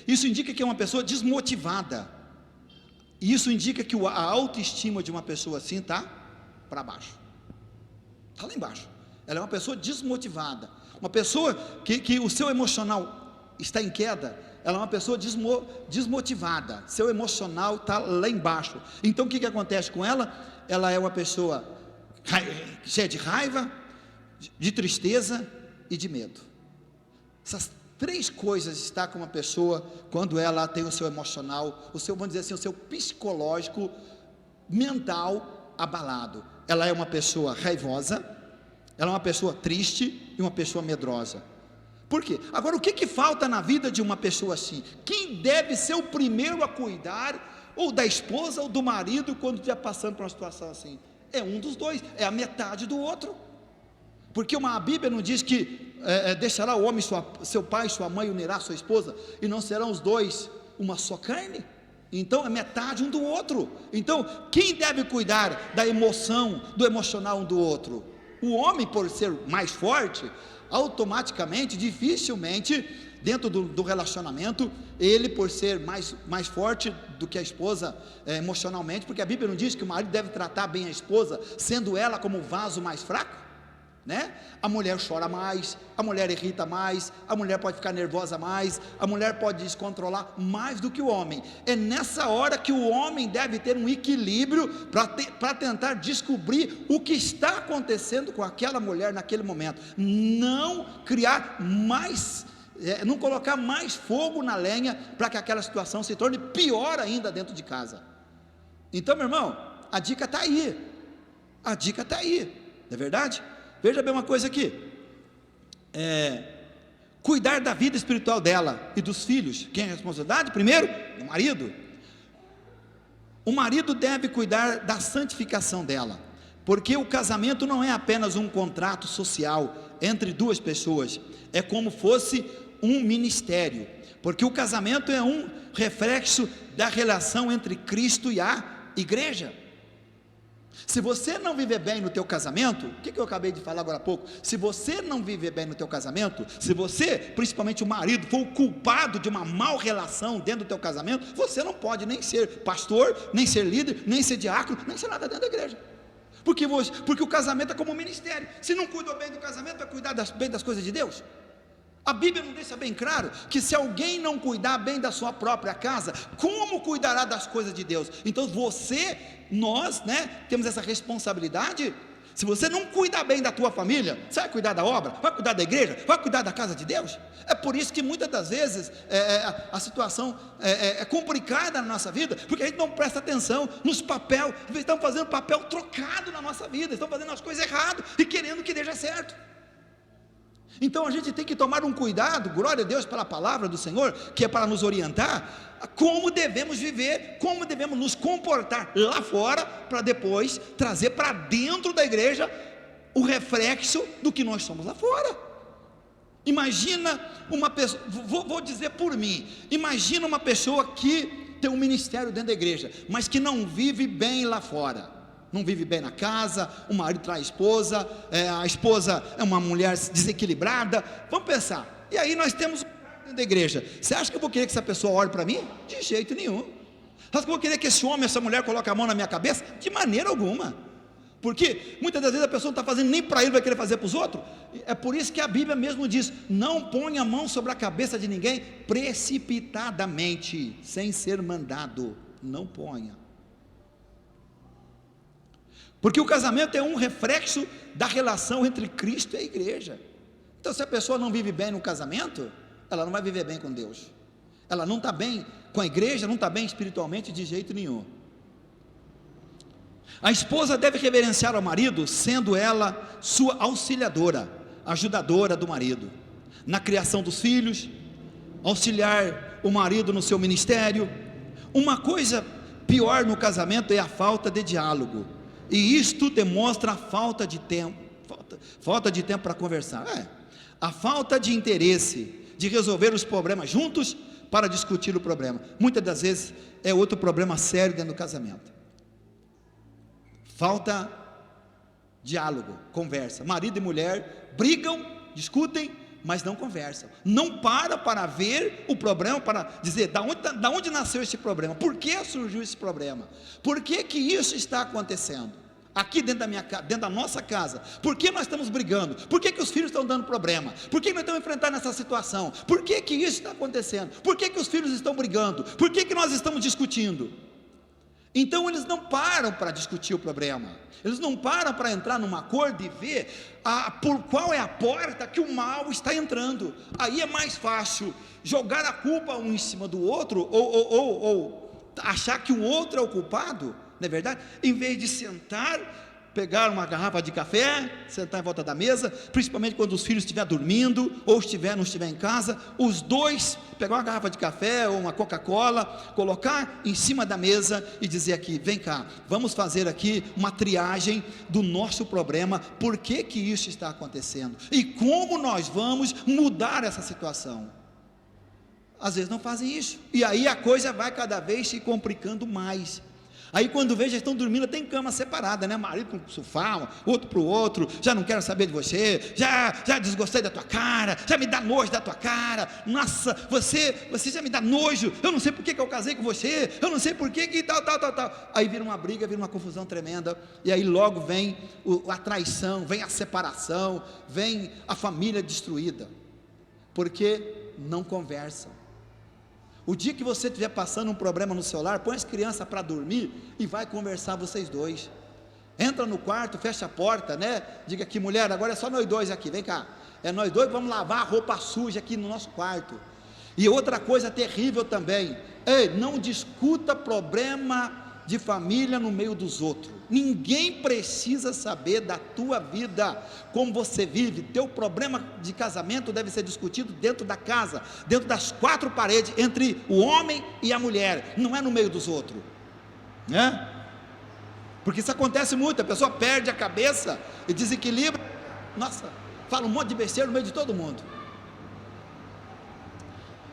isso indica que é uma pessoa desmotivada, e isso indica que a autoestima de uma pessoa assim está para baixo, está lá embaixo. Ela é uma pessoa desmotivada, uma pessoa que o seu emocional está em queda. Ela é uma pessoa desmotivada, seu emocional está lá embaixo. Então o que acontece com ela? Ela é uma pessoa cheia de raiva, de tristeza e de medo. Essas três coisas estão com uma pessoa quando ela tem o seu emocional, o seu, vamos dizer assim, o seu psicológico, mental abalado. Ela é uma pessoa raivosa, ela é uma pessoa triste e uma pessoa medrosa. Por quê? Agora, o que falta na vida de uma pessoa assim? Quem deve ser o primeiro a cuidar, ou da esposa ou do marido, quando estiver passando por uma situação assim? É um dos dois, é a metade do outro. Porque a Bíblia não diz que deixará o homem seu pai e sua mãe, unirá sua esposa, e não serão os dois uma só carne? Então é metade um do outro. Então quem deve cuidar da emoção, do emocional um do outro? O homem, por ser mais forte, automaticamente, dificilmente, dentro do relacionamento, ele, por ser mais forte do que a esposa emocionalmente, porque a Bíblia não diz que o marido deve tratar bem a esposa, sendo ela como o vaso mais fraco, né? A mulher chora mais, a mulher irrita mais, a mulher pode ficar nervosa mais, a mulher pode descontrolar mais do que o homem. É nessa hora que o homem deve ter um equilíbrio para tentar descobrir o que está acontecendo com aquela mulher naquele momento, não criar mais, não colocar mais fogo na lenha para que aquela situação se torne pior ainda dentro de casa. Então, meu irmão, a dica está aí, não é verdade? Veja bem uma coisa aqui, cuidar da vida espiritual dela e dos filhos. Quem é a responsabilidade? Primeiro, o marido. O marido deve cuidar da santificação dela, porque o casamento não é apenas um contrato social entre duas pessoas, é como fosse um ministério, porque o casamento é um reflexo da relação entre Cristo e a igreja. Se você não viver bem no teu casamento, o que eu acabei de falar agora há pouco? Se você não viver bem no teu casamento, se você, principalmente o marido, for o culpado de uma mal relação dentro do teu casamento, você não pode nem ser pastor, nem ser líder, nem ser diácono, nem ser nada dentro da igreja. Porque o casamento é como um ministério. Se não cuidou bem do casamento, vai cuidar bem das coisas de Deus? A Bíblia não deixa bem claro que se alguém não cuidar bem da sua própria casa, como cuidará das coisas de Deus? Então nós temos essa responsabilidade. Se você não cuidar bem da tua família, você vai cuidar da obra, vai cuidar da igreja, vai cuidar da casa de Deus? É por isso que muitas das vezes a situação é complicada na nossa vida, porque a gente não presta atenção nos papéis, estão fazendo papel trocado na nossa vida, estão fazendo as coisas erradas e querendo que dê certo. Então a gente tem que tomar um cuidado, glória a Deus pela palavra do Senhor, que é para nos orientar como devemos viver, como devemos nos comportar lá fora, para depois trazer para dentro da igreja o reflexo do que nós somos lá fora. Imagina uma pessoa, vou dizer por mim, imagina uma pessoa que tem um ministério dentro da igreja, mas que não vive bem lá fora. Não vive bem na casa, o marido trai a esposa é uma mulher desequilibrada. Vamos pensar, e aí nós temos dentro da igreja. Você acha que eu vou querer que essa pessoa ore para mim? De jeito nenhum. Você acha que eu vou querer que esse homem, essa mulher coloque a mão na minha cabeça? De maneira alguma. Porque muitas das vezes a pessoa não está fazendo nem para ele, vai querer fazer para os outros. É por isso que a Bíblia mesmo diz: não ponha a mão sobre a cabeça de ninguém precipitadamente, sem ser mandado. Não ponha. Porque o casamento é um reflexo da relação entre Cristo e a igreja. Então, se a pessoa não vive bem no casamento, ela não vai viver bem com Deus. Ela não está bem com a igreja, não está bem espiritualmente de jeito nenhum. A esposa deve reverenciar ao marido, sendo ela sua auxiliadora, ajudadora do marido, na criação dos filhos, auxiliar o marido no seu ministério. Uma coisa pior no casamento é a falta de diálogo. E isto demonstra a falta de tempo para conversar, a falta de interesse de resolver os problemas juntos para discutir o problema. Muitas das vezes é outro problema sério dentro do casamento. Falta diálogo, conversa. Marido e mulher brigam, discutem, mas não conversam, não param para ver o problema, para dizer, da onde nasceu esse problema, por que surgiu esse problema, por que isso está acontecendo, aqui dentro da nossa casa, por que nós estamos brigando, por que os filhos estão dando problema, por que nós estamos enfrentando essa situação, por que isso está acontecendo, por que os filhos estão brigando, por que nós estamos discutindo. Então eles não param para discutir o problema, eles não param para entrar num acordo e ver por qual é a porta que o mal está entrando. Aí é mais fácil jogar a culpa um em cima do outro, ou achar que o outro é o culpado, não é verdade? Em vez de sentar, pegar uma garrafa de café, sentar em volta da mesa, principalmente quando os filhos estiverem dormindo, ou não estiver em casa, os dois, pegar uma garrafa de café ou uma Coca-Cola, colocar em cima da mesa e dizer aqui, vem cá, vamos fazer aqui uma triagem do nosso problema, por que isso está acontecendo, e como nós vamos mudar essa situação. Às vezes não fazem isso, e aí a coisa vai cada vez se complicando mais. Aí quando vê, já estão dormindo, tem cama separada, né? Marido para o sofá, outro para o outro, já não quero saber de você, já desgostei da tua cara, já me dá nojo da tua cara, nossa, você já me dá nojo, eu não sei por que eu casei com você, eu não sei por que tal. Aí vira uma briga, vira uma confusão tremenda, e aí logo vem a traição, vem a separação, vem a família destruída, porque não conversam. O dia que você estiver passando um problema no seu lar, põe as crianças para dormir e vai conversar vocês dois. Entra no quarto, fecha a porta, né? Diga aqui, mulher, agora é só nós dois aqui, vem cá. É nós dois que vamos lavar a roupa suja aqui no nosso quarto. E outra coisa terrível também, não discuta problema de família no meio dos outros. Ninguém precisa saber da tua vida, como você vive. Teu problema de casamento deve ser discutido dentro da casa, dentro das quatro paredes, entre o homem e a mulher, não é no meio dos outros, né? Porque isso acontece muito, a pessoa perde a cabeça e desequilibra, nossa, fala um monte de besteira no meio de todo mundo.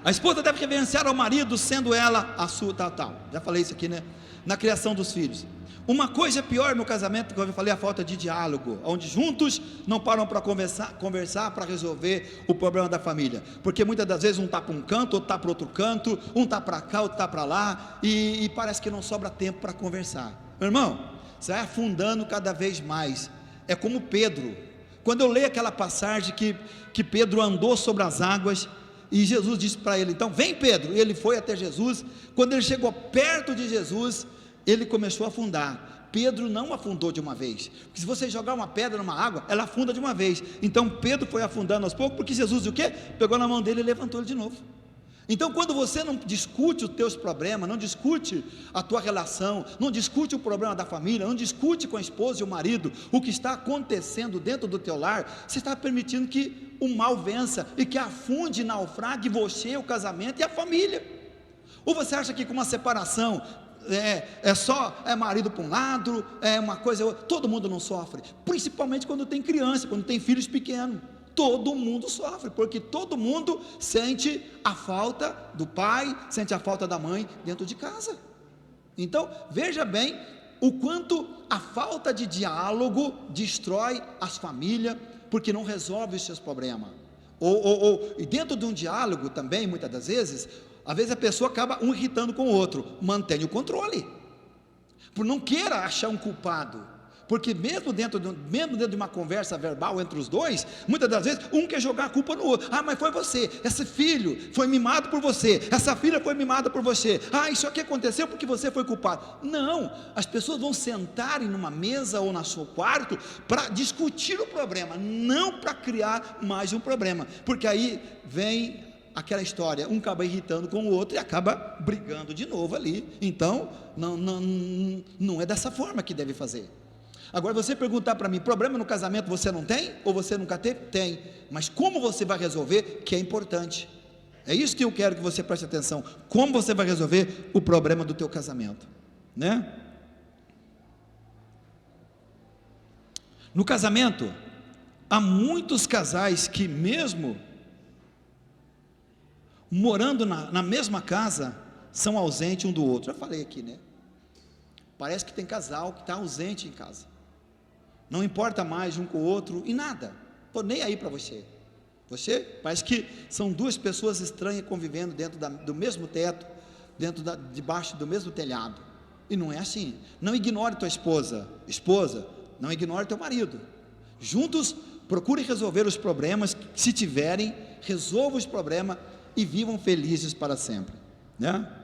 A esposa deve reverenciar ao marido, sendo ela a sua tal. Já falei isso aqui, né? Na criação dos filhos. Uma coisa pior no casamento, que eu falei, a falta de diálogo, onde juntos não param para conversar para resolver o problema da família, porque muitas das vezes um está para um canto, outro está para outro canto, um está para cá, outro está para lá, e parece que não sobra tempo para conversar. Meu irmão, você vai afundando cada vez mais. É como Pedro, quando eu leio aquela passagem que Pedro andou sobre as águas, e Jesus disse para ele, então vem Pedro, e ele foi até Jesus. Quando ele chegou perto de Jesus, ele começou a afundar. Pedro não afundou de uma vez, porque se você jogar uma pedra numa água, ela afunda de uma vez. Então Pedro foi afundando aos poucos, porque Jesus o quê? Pegou na mão dele e levantou ele de novo. Então quando você não discute os teus problemas, não discute a tua relação, não discute o problema da família, não discute com a esposa e o marido, o que está acontecendo dentro do teu lar, você está permitindo que o mal vença, e que afunde, naufrague você, o casamento e a família. Ou você acha que com uma separação, é marido para um lado, é uma coisa, todo mundo não sofre, principalmente quando tem criança, quando tem filhos pequenos, todo mundo sofre, porque todo mundo sente a falta do pai, sente a falta da mãe dentro de casa. Então, veja bem o quanto a falta de diálogo destrói as famílias, porque não resolve os seus problemas, e dentro de um diálogo também, muitas das vezes, às vezes a pessoa acaba um irritando com o outro, mantém o controle, por não queira achar um culpado, porque mesmo dentro de uma conversa verbal entre os dois, muitas das vezes um quer jogar a culpa no outro. Mas foi você, esse filho foi mimado por você, essa filha foi mimada por você, isso aqui aconteceu porque você foi culpado. Não, as pessoas vão sentarem numa mesa ou no seu quarto para discutir o problema, não para criar mais um problema, porque aí vem aquela história, um acaba irritando com o outro e acaba brigando de novo ali. Então não é dessa forma que deve fazer. Agora você perguntar para mim, problema no casamento você não tem? Ou você nunca teve? Tem, mas como você vai resolver, que é importante. É isso que eu quero que você preste atenção, como você vai resolver o problema do teu casamento, né? No casamento, há muitos casais que mesmo morando na mesma casa, são ausentes um do outro. Já falei aqui, né? Parece que tem casal que está ausente em casa, não importa mais um com o outro, e nada, estou nem aí para você, Você parece que são duas pessoas estranhas convivendo dentro do mesmo teto, debaixo do mesmo telhado. E não é assim. Não ignore tua esposa. Esposa, não ignore teu marido. Juntos, procure resolver os problemas. Se tiverem, resolva os problemas e vivam felizes para sempre, né?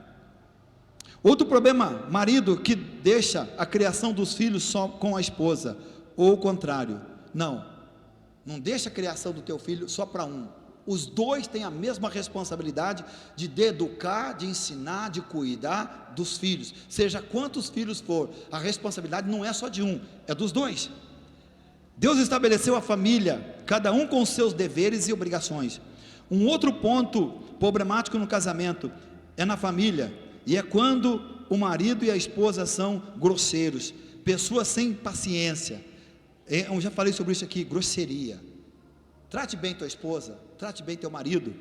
Outro problema, marido que deixa a criação dos filhos só com a esposa, ou o contrário. Não deixa a criação do teu filho só para um. Os dois têm a mesma responsabilidade de educar, de ensinar, de cuidar dos filhos. Seja quantos filhos for, a responsabilidade não é só de um, é dos dois. Deus estabeleceu a família, cada um com os seus deveres e obrigações. Um outro ponto problemático no casamento é na família, e é quando o marido e a esposa são grosseiros, pessoas sem paciência. Eu já falei sobre isso aqui, grosseria. Trate bem tua esposa, trate bem teu marido.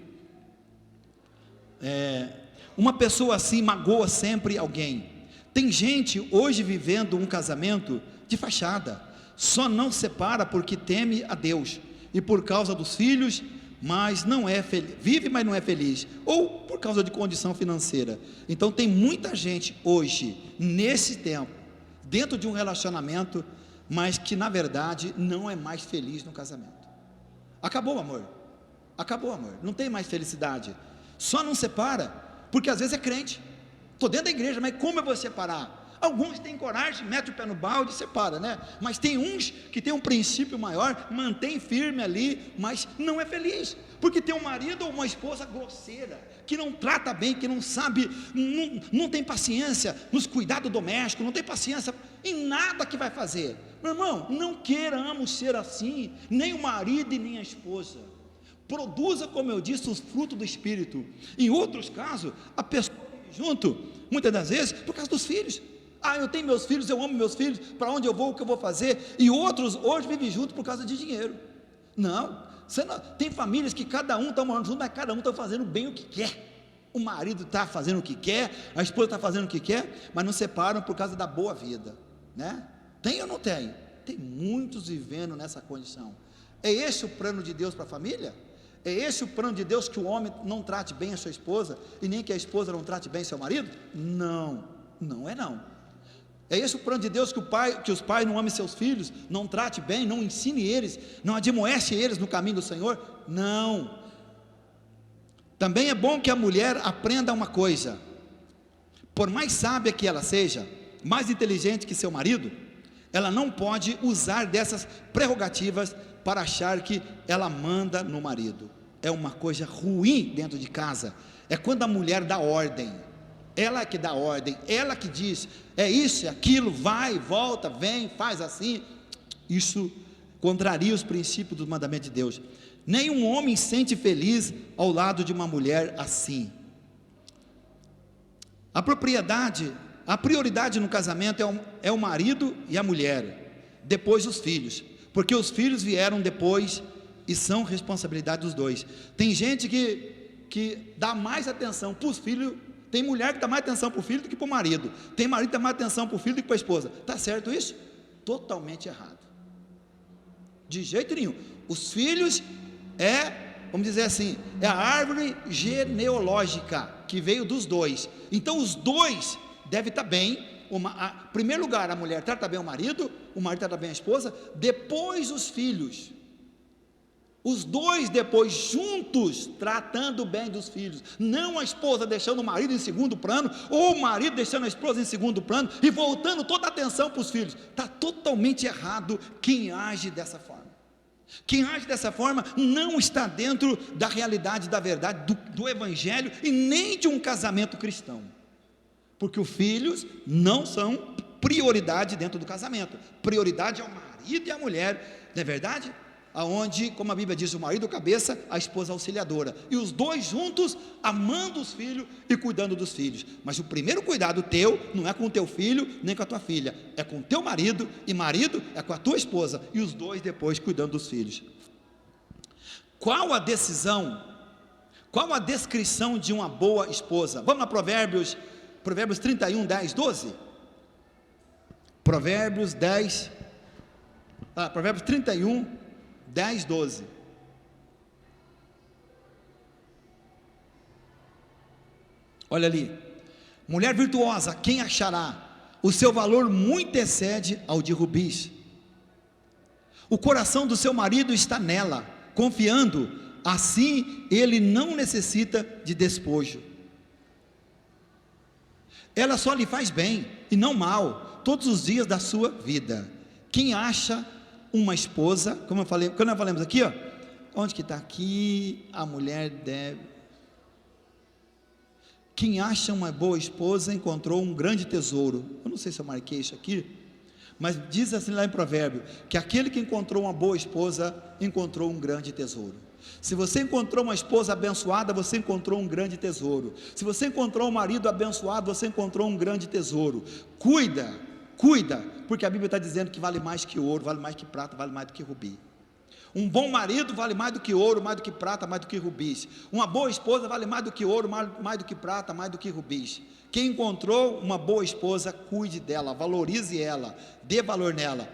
Uma pessoa assim magoa sempre alguém. Tem gente hoje vivendo um casamento de fachada, só não separa porque teme a Deus, e por causa dos filhos, mas não é feliz, vive mas não é feliz, ou por causa de condição financeira. Então tem muita gente hoje, nesse tempo, dentro de um relacionamento, mas que na verdade não é mais feliz no casamento. Acabou o amor, não tem mais felicidade, só não separa, porque às vezes é crente, estou dentro da igreja, mas como eu vou separar? Alguns têm coragem, mete o pé no balde e separa, né? Mas tem uns que tem um princípio maior, mantém firme ali, mas não é feliz, porque tem um marido ou uma esposa grosseira, que não trata bem, que não sabe, não tem paciência nos cuidados domésticos, não tem paciência em nada que vai fazer. Meu irmão, não queiramos ser assim, nem o marido e nem a esposa. Produza, como eu disse, os frutos do Espírito. Em outros casos, a pessoa vive junto, muitas das vezes, por causa dos filhos. Eu tenho meus filhos, eu amo meus filhos, para onde eu vou, o que eu vou fazer. E outros hoje vivem juntos por causa de dinheiro. Tem famílias que cada um está morando junto, mas cada um está fazendo bem o que quer. O marido está fazendo o que quer, a esposa está fazendo o que quer, mas não separam por causa da boa vida, né? Tem ou não tem? Tem muitos vivendo nessa condição. É esse o plano de Deus para a família? É esse o plano de Deus, que o homem não trate bem a sua esposa, e nem que a esposa não trate bem seu marido? Não é não. É esse o plano de Deus, que os pais não amem seus filhos, não trate bem, não ensine eles, não admoeste eles no caminho do Senhor? Não. Também é bom que a mulher aprenda uma coisa: por mais sábia que ela seja, mais inteligente que seu marido, ela não pode usar dessas prerrogativas para achar que ela manda no marido. É uma coisa ruim dentro de casa, é quando a mulher dá ordem, ela que dá ordem, ela que diz, é isso, é aquilo, vai, volta, vem, faz assim. Isso contraria os princípios do mandamento de Deus. Nenhum homem se sente feliz ao lado de uma mulher assim. A prioridade no casamento é o marido e a mulher, depois os filhos, porque os filhos vieram depois e são responsabilidade dos dois. Tem gente que dá mais atenção para os filhos, tem mulher que dá mais atenção para o filho do que para o marido, tem marido que dá mais atenção para o filho do que para a esposa. Está certo isso? Totalmente errado, de jeito nenhum. Os filhos vamos dizer assim, é a árvore genealógica que veio dos dois. Então os dois devem estar bem. Em primeiro lugar, a mulher trata bem o marido trata bem a esposa, depois os filhos. Os dois depois juntos tratando bem dos filhos, não a esposa deixando o marido em segundo plano, ou o marido deixando a esposa em segundo plano e voltando toda a atenção para os filhos. Está totalmente errado quem age dessa forma. Quem age dessa forma não está dentro da realidade, da verdade, do evangelho e nem de um casamento cristão, porque os filhos não são prioridade dentro do casamento. Prioridade é o marido e a mulher, não é verdade? Aonde, como a Bíblia diz, o marido cabeça, a esposa auxiliadora, e os dois juntos amando os filhos e cuidando dos filhos. Mas o primeiro cuidado teu não é com o teu filho nem com a tua filha, é com o teu marido, e marido é com a tua esposa, e os dois depois cuidando dos filhos. Qual a descrição de uma boa esposa? Vamos a Provérbios 31, 10, 12. Provérbios 31, 10, 12. Olha ali, mulher virtuosa, quem achará? O seu valor muito excede ao de rubis. O coração do seu marido está nela, confiando, assim ele não necessita de despojo. Ela só lhe faz bem e não mal, todos os dias da sua vida. Quem acha uma esposa, como eu falei, quando nós falamos aqui, ó, onde que está aqui? A mulher deve. Quem acha uma boa esposa encontrou um grande tesouro. Eu não sei se eu marquei isso aqui, mas diz assim lá em Provérbio, que aquele que encontrou uma boa esposa, encontrou um grande tesouro. Se você encontrou uma esposa abençoada, você encontrou um grande tesouro. Se você encontrou um marido abençoado, você encontrou um grande tesouro. Cuida, porque a Bíblia está dizendo que vale mais que ouro, vale mais que prata, vale mais do que rubi. Um bom marido vale mais do que ouro, mais do que prata, mais do que rubis. Uma boa esposa vale mais do que ouro, mais do que prata, mais do que rubis. Quem encontrou uma boa esposa, cuide dela, valorize ela, dê valor nela,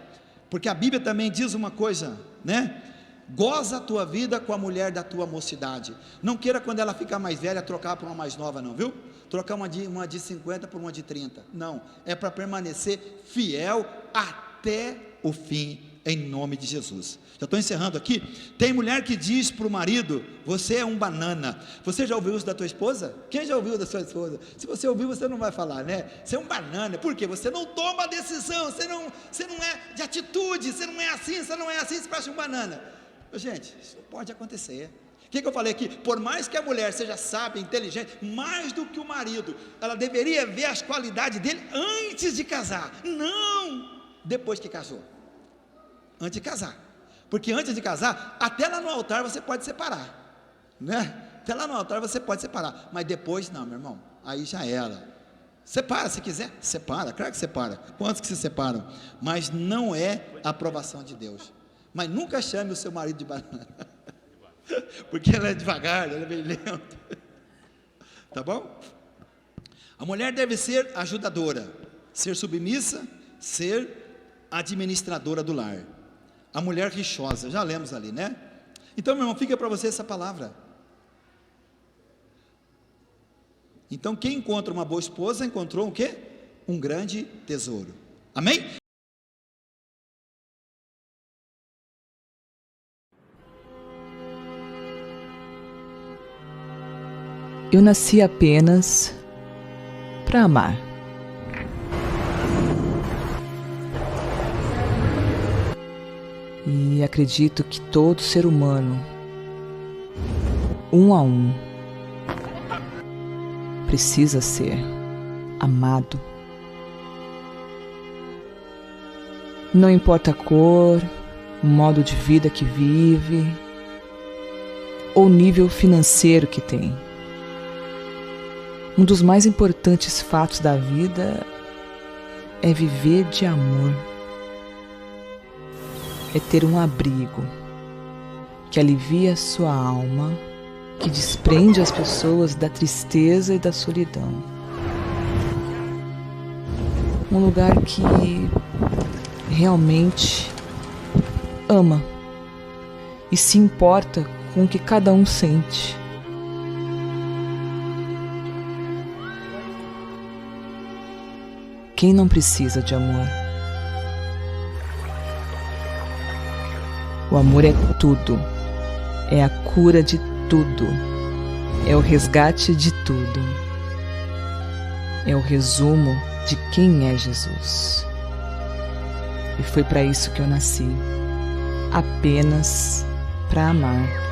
porque a Bíblia também diz uma coisa, né? Goza a tua vida com a mulher da tua mocidade. Não queira, quando ela ficar mais velha, trocar por uma mais nova, não, viu? Trocar uma de 50 por uma de 30, não, é para permanecer fiel até o fim, em nome de Jesus. Já estou encerrando aqui. Tem mulher que diz para o marido: você é um banana. Você já ouviu isso da tua esposa? Quem já ouviu da sua esposa? Se você ouviu, você não vai falar, né? Você é um banana, por quê? Você não toma decisão, você não é de atitude, você não é assim, você parece um banana. Gente, isso não pode acontecer. O que eu falei aqui? Por mais que a mulher seja sábia, inteligente, mais do que o marido, ela deveria ver as qualidades dele antes de casar, não depois que casou. Antes de casar, porque antes de casar, até lá no altar você pode separar, né? Até lá no altar você pode separar, mas depois não, meu irmão, aí já era. Separa, se quiser, separa, claro que separa. Quantos que se separam? Mas não é a aprovação de Deus. Mas nunca chame o seu marido de banana, porque ela é devagar, ela é bem lenta, tá bom? A mulher deve ser ajudadora, ser submissa, ser administradora do lar. A mulher rixosa, já lemos ali, né? Então, meu irmão, fica para você essa palavra. Então, quem encontra uma boa esposa, encontrou o quê? Um grande tesouro. Amém? Eu nasci apenas para amar. E acredito que todo ser humano, um a um, precisa ser amado. Não importa a cor, o modo de vida que vive, ou o nível financeiro que tem. Um dos mais importantes fatos da vida é viver de amor. É ter um abrigo que alivia a sua alma, que desprende as pessoas da tristeza e da solidão. Um lugar que realmente ama e se importa com o que cada um sente. Quem não precisa de amor? O amor é tudo, é a cura de tudo, é o resgate de tudo, é o resumo de quem é Jesus. E foi para isso que eu nasci, apenas para amar.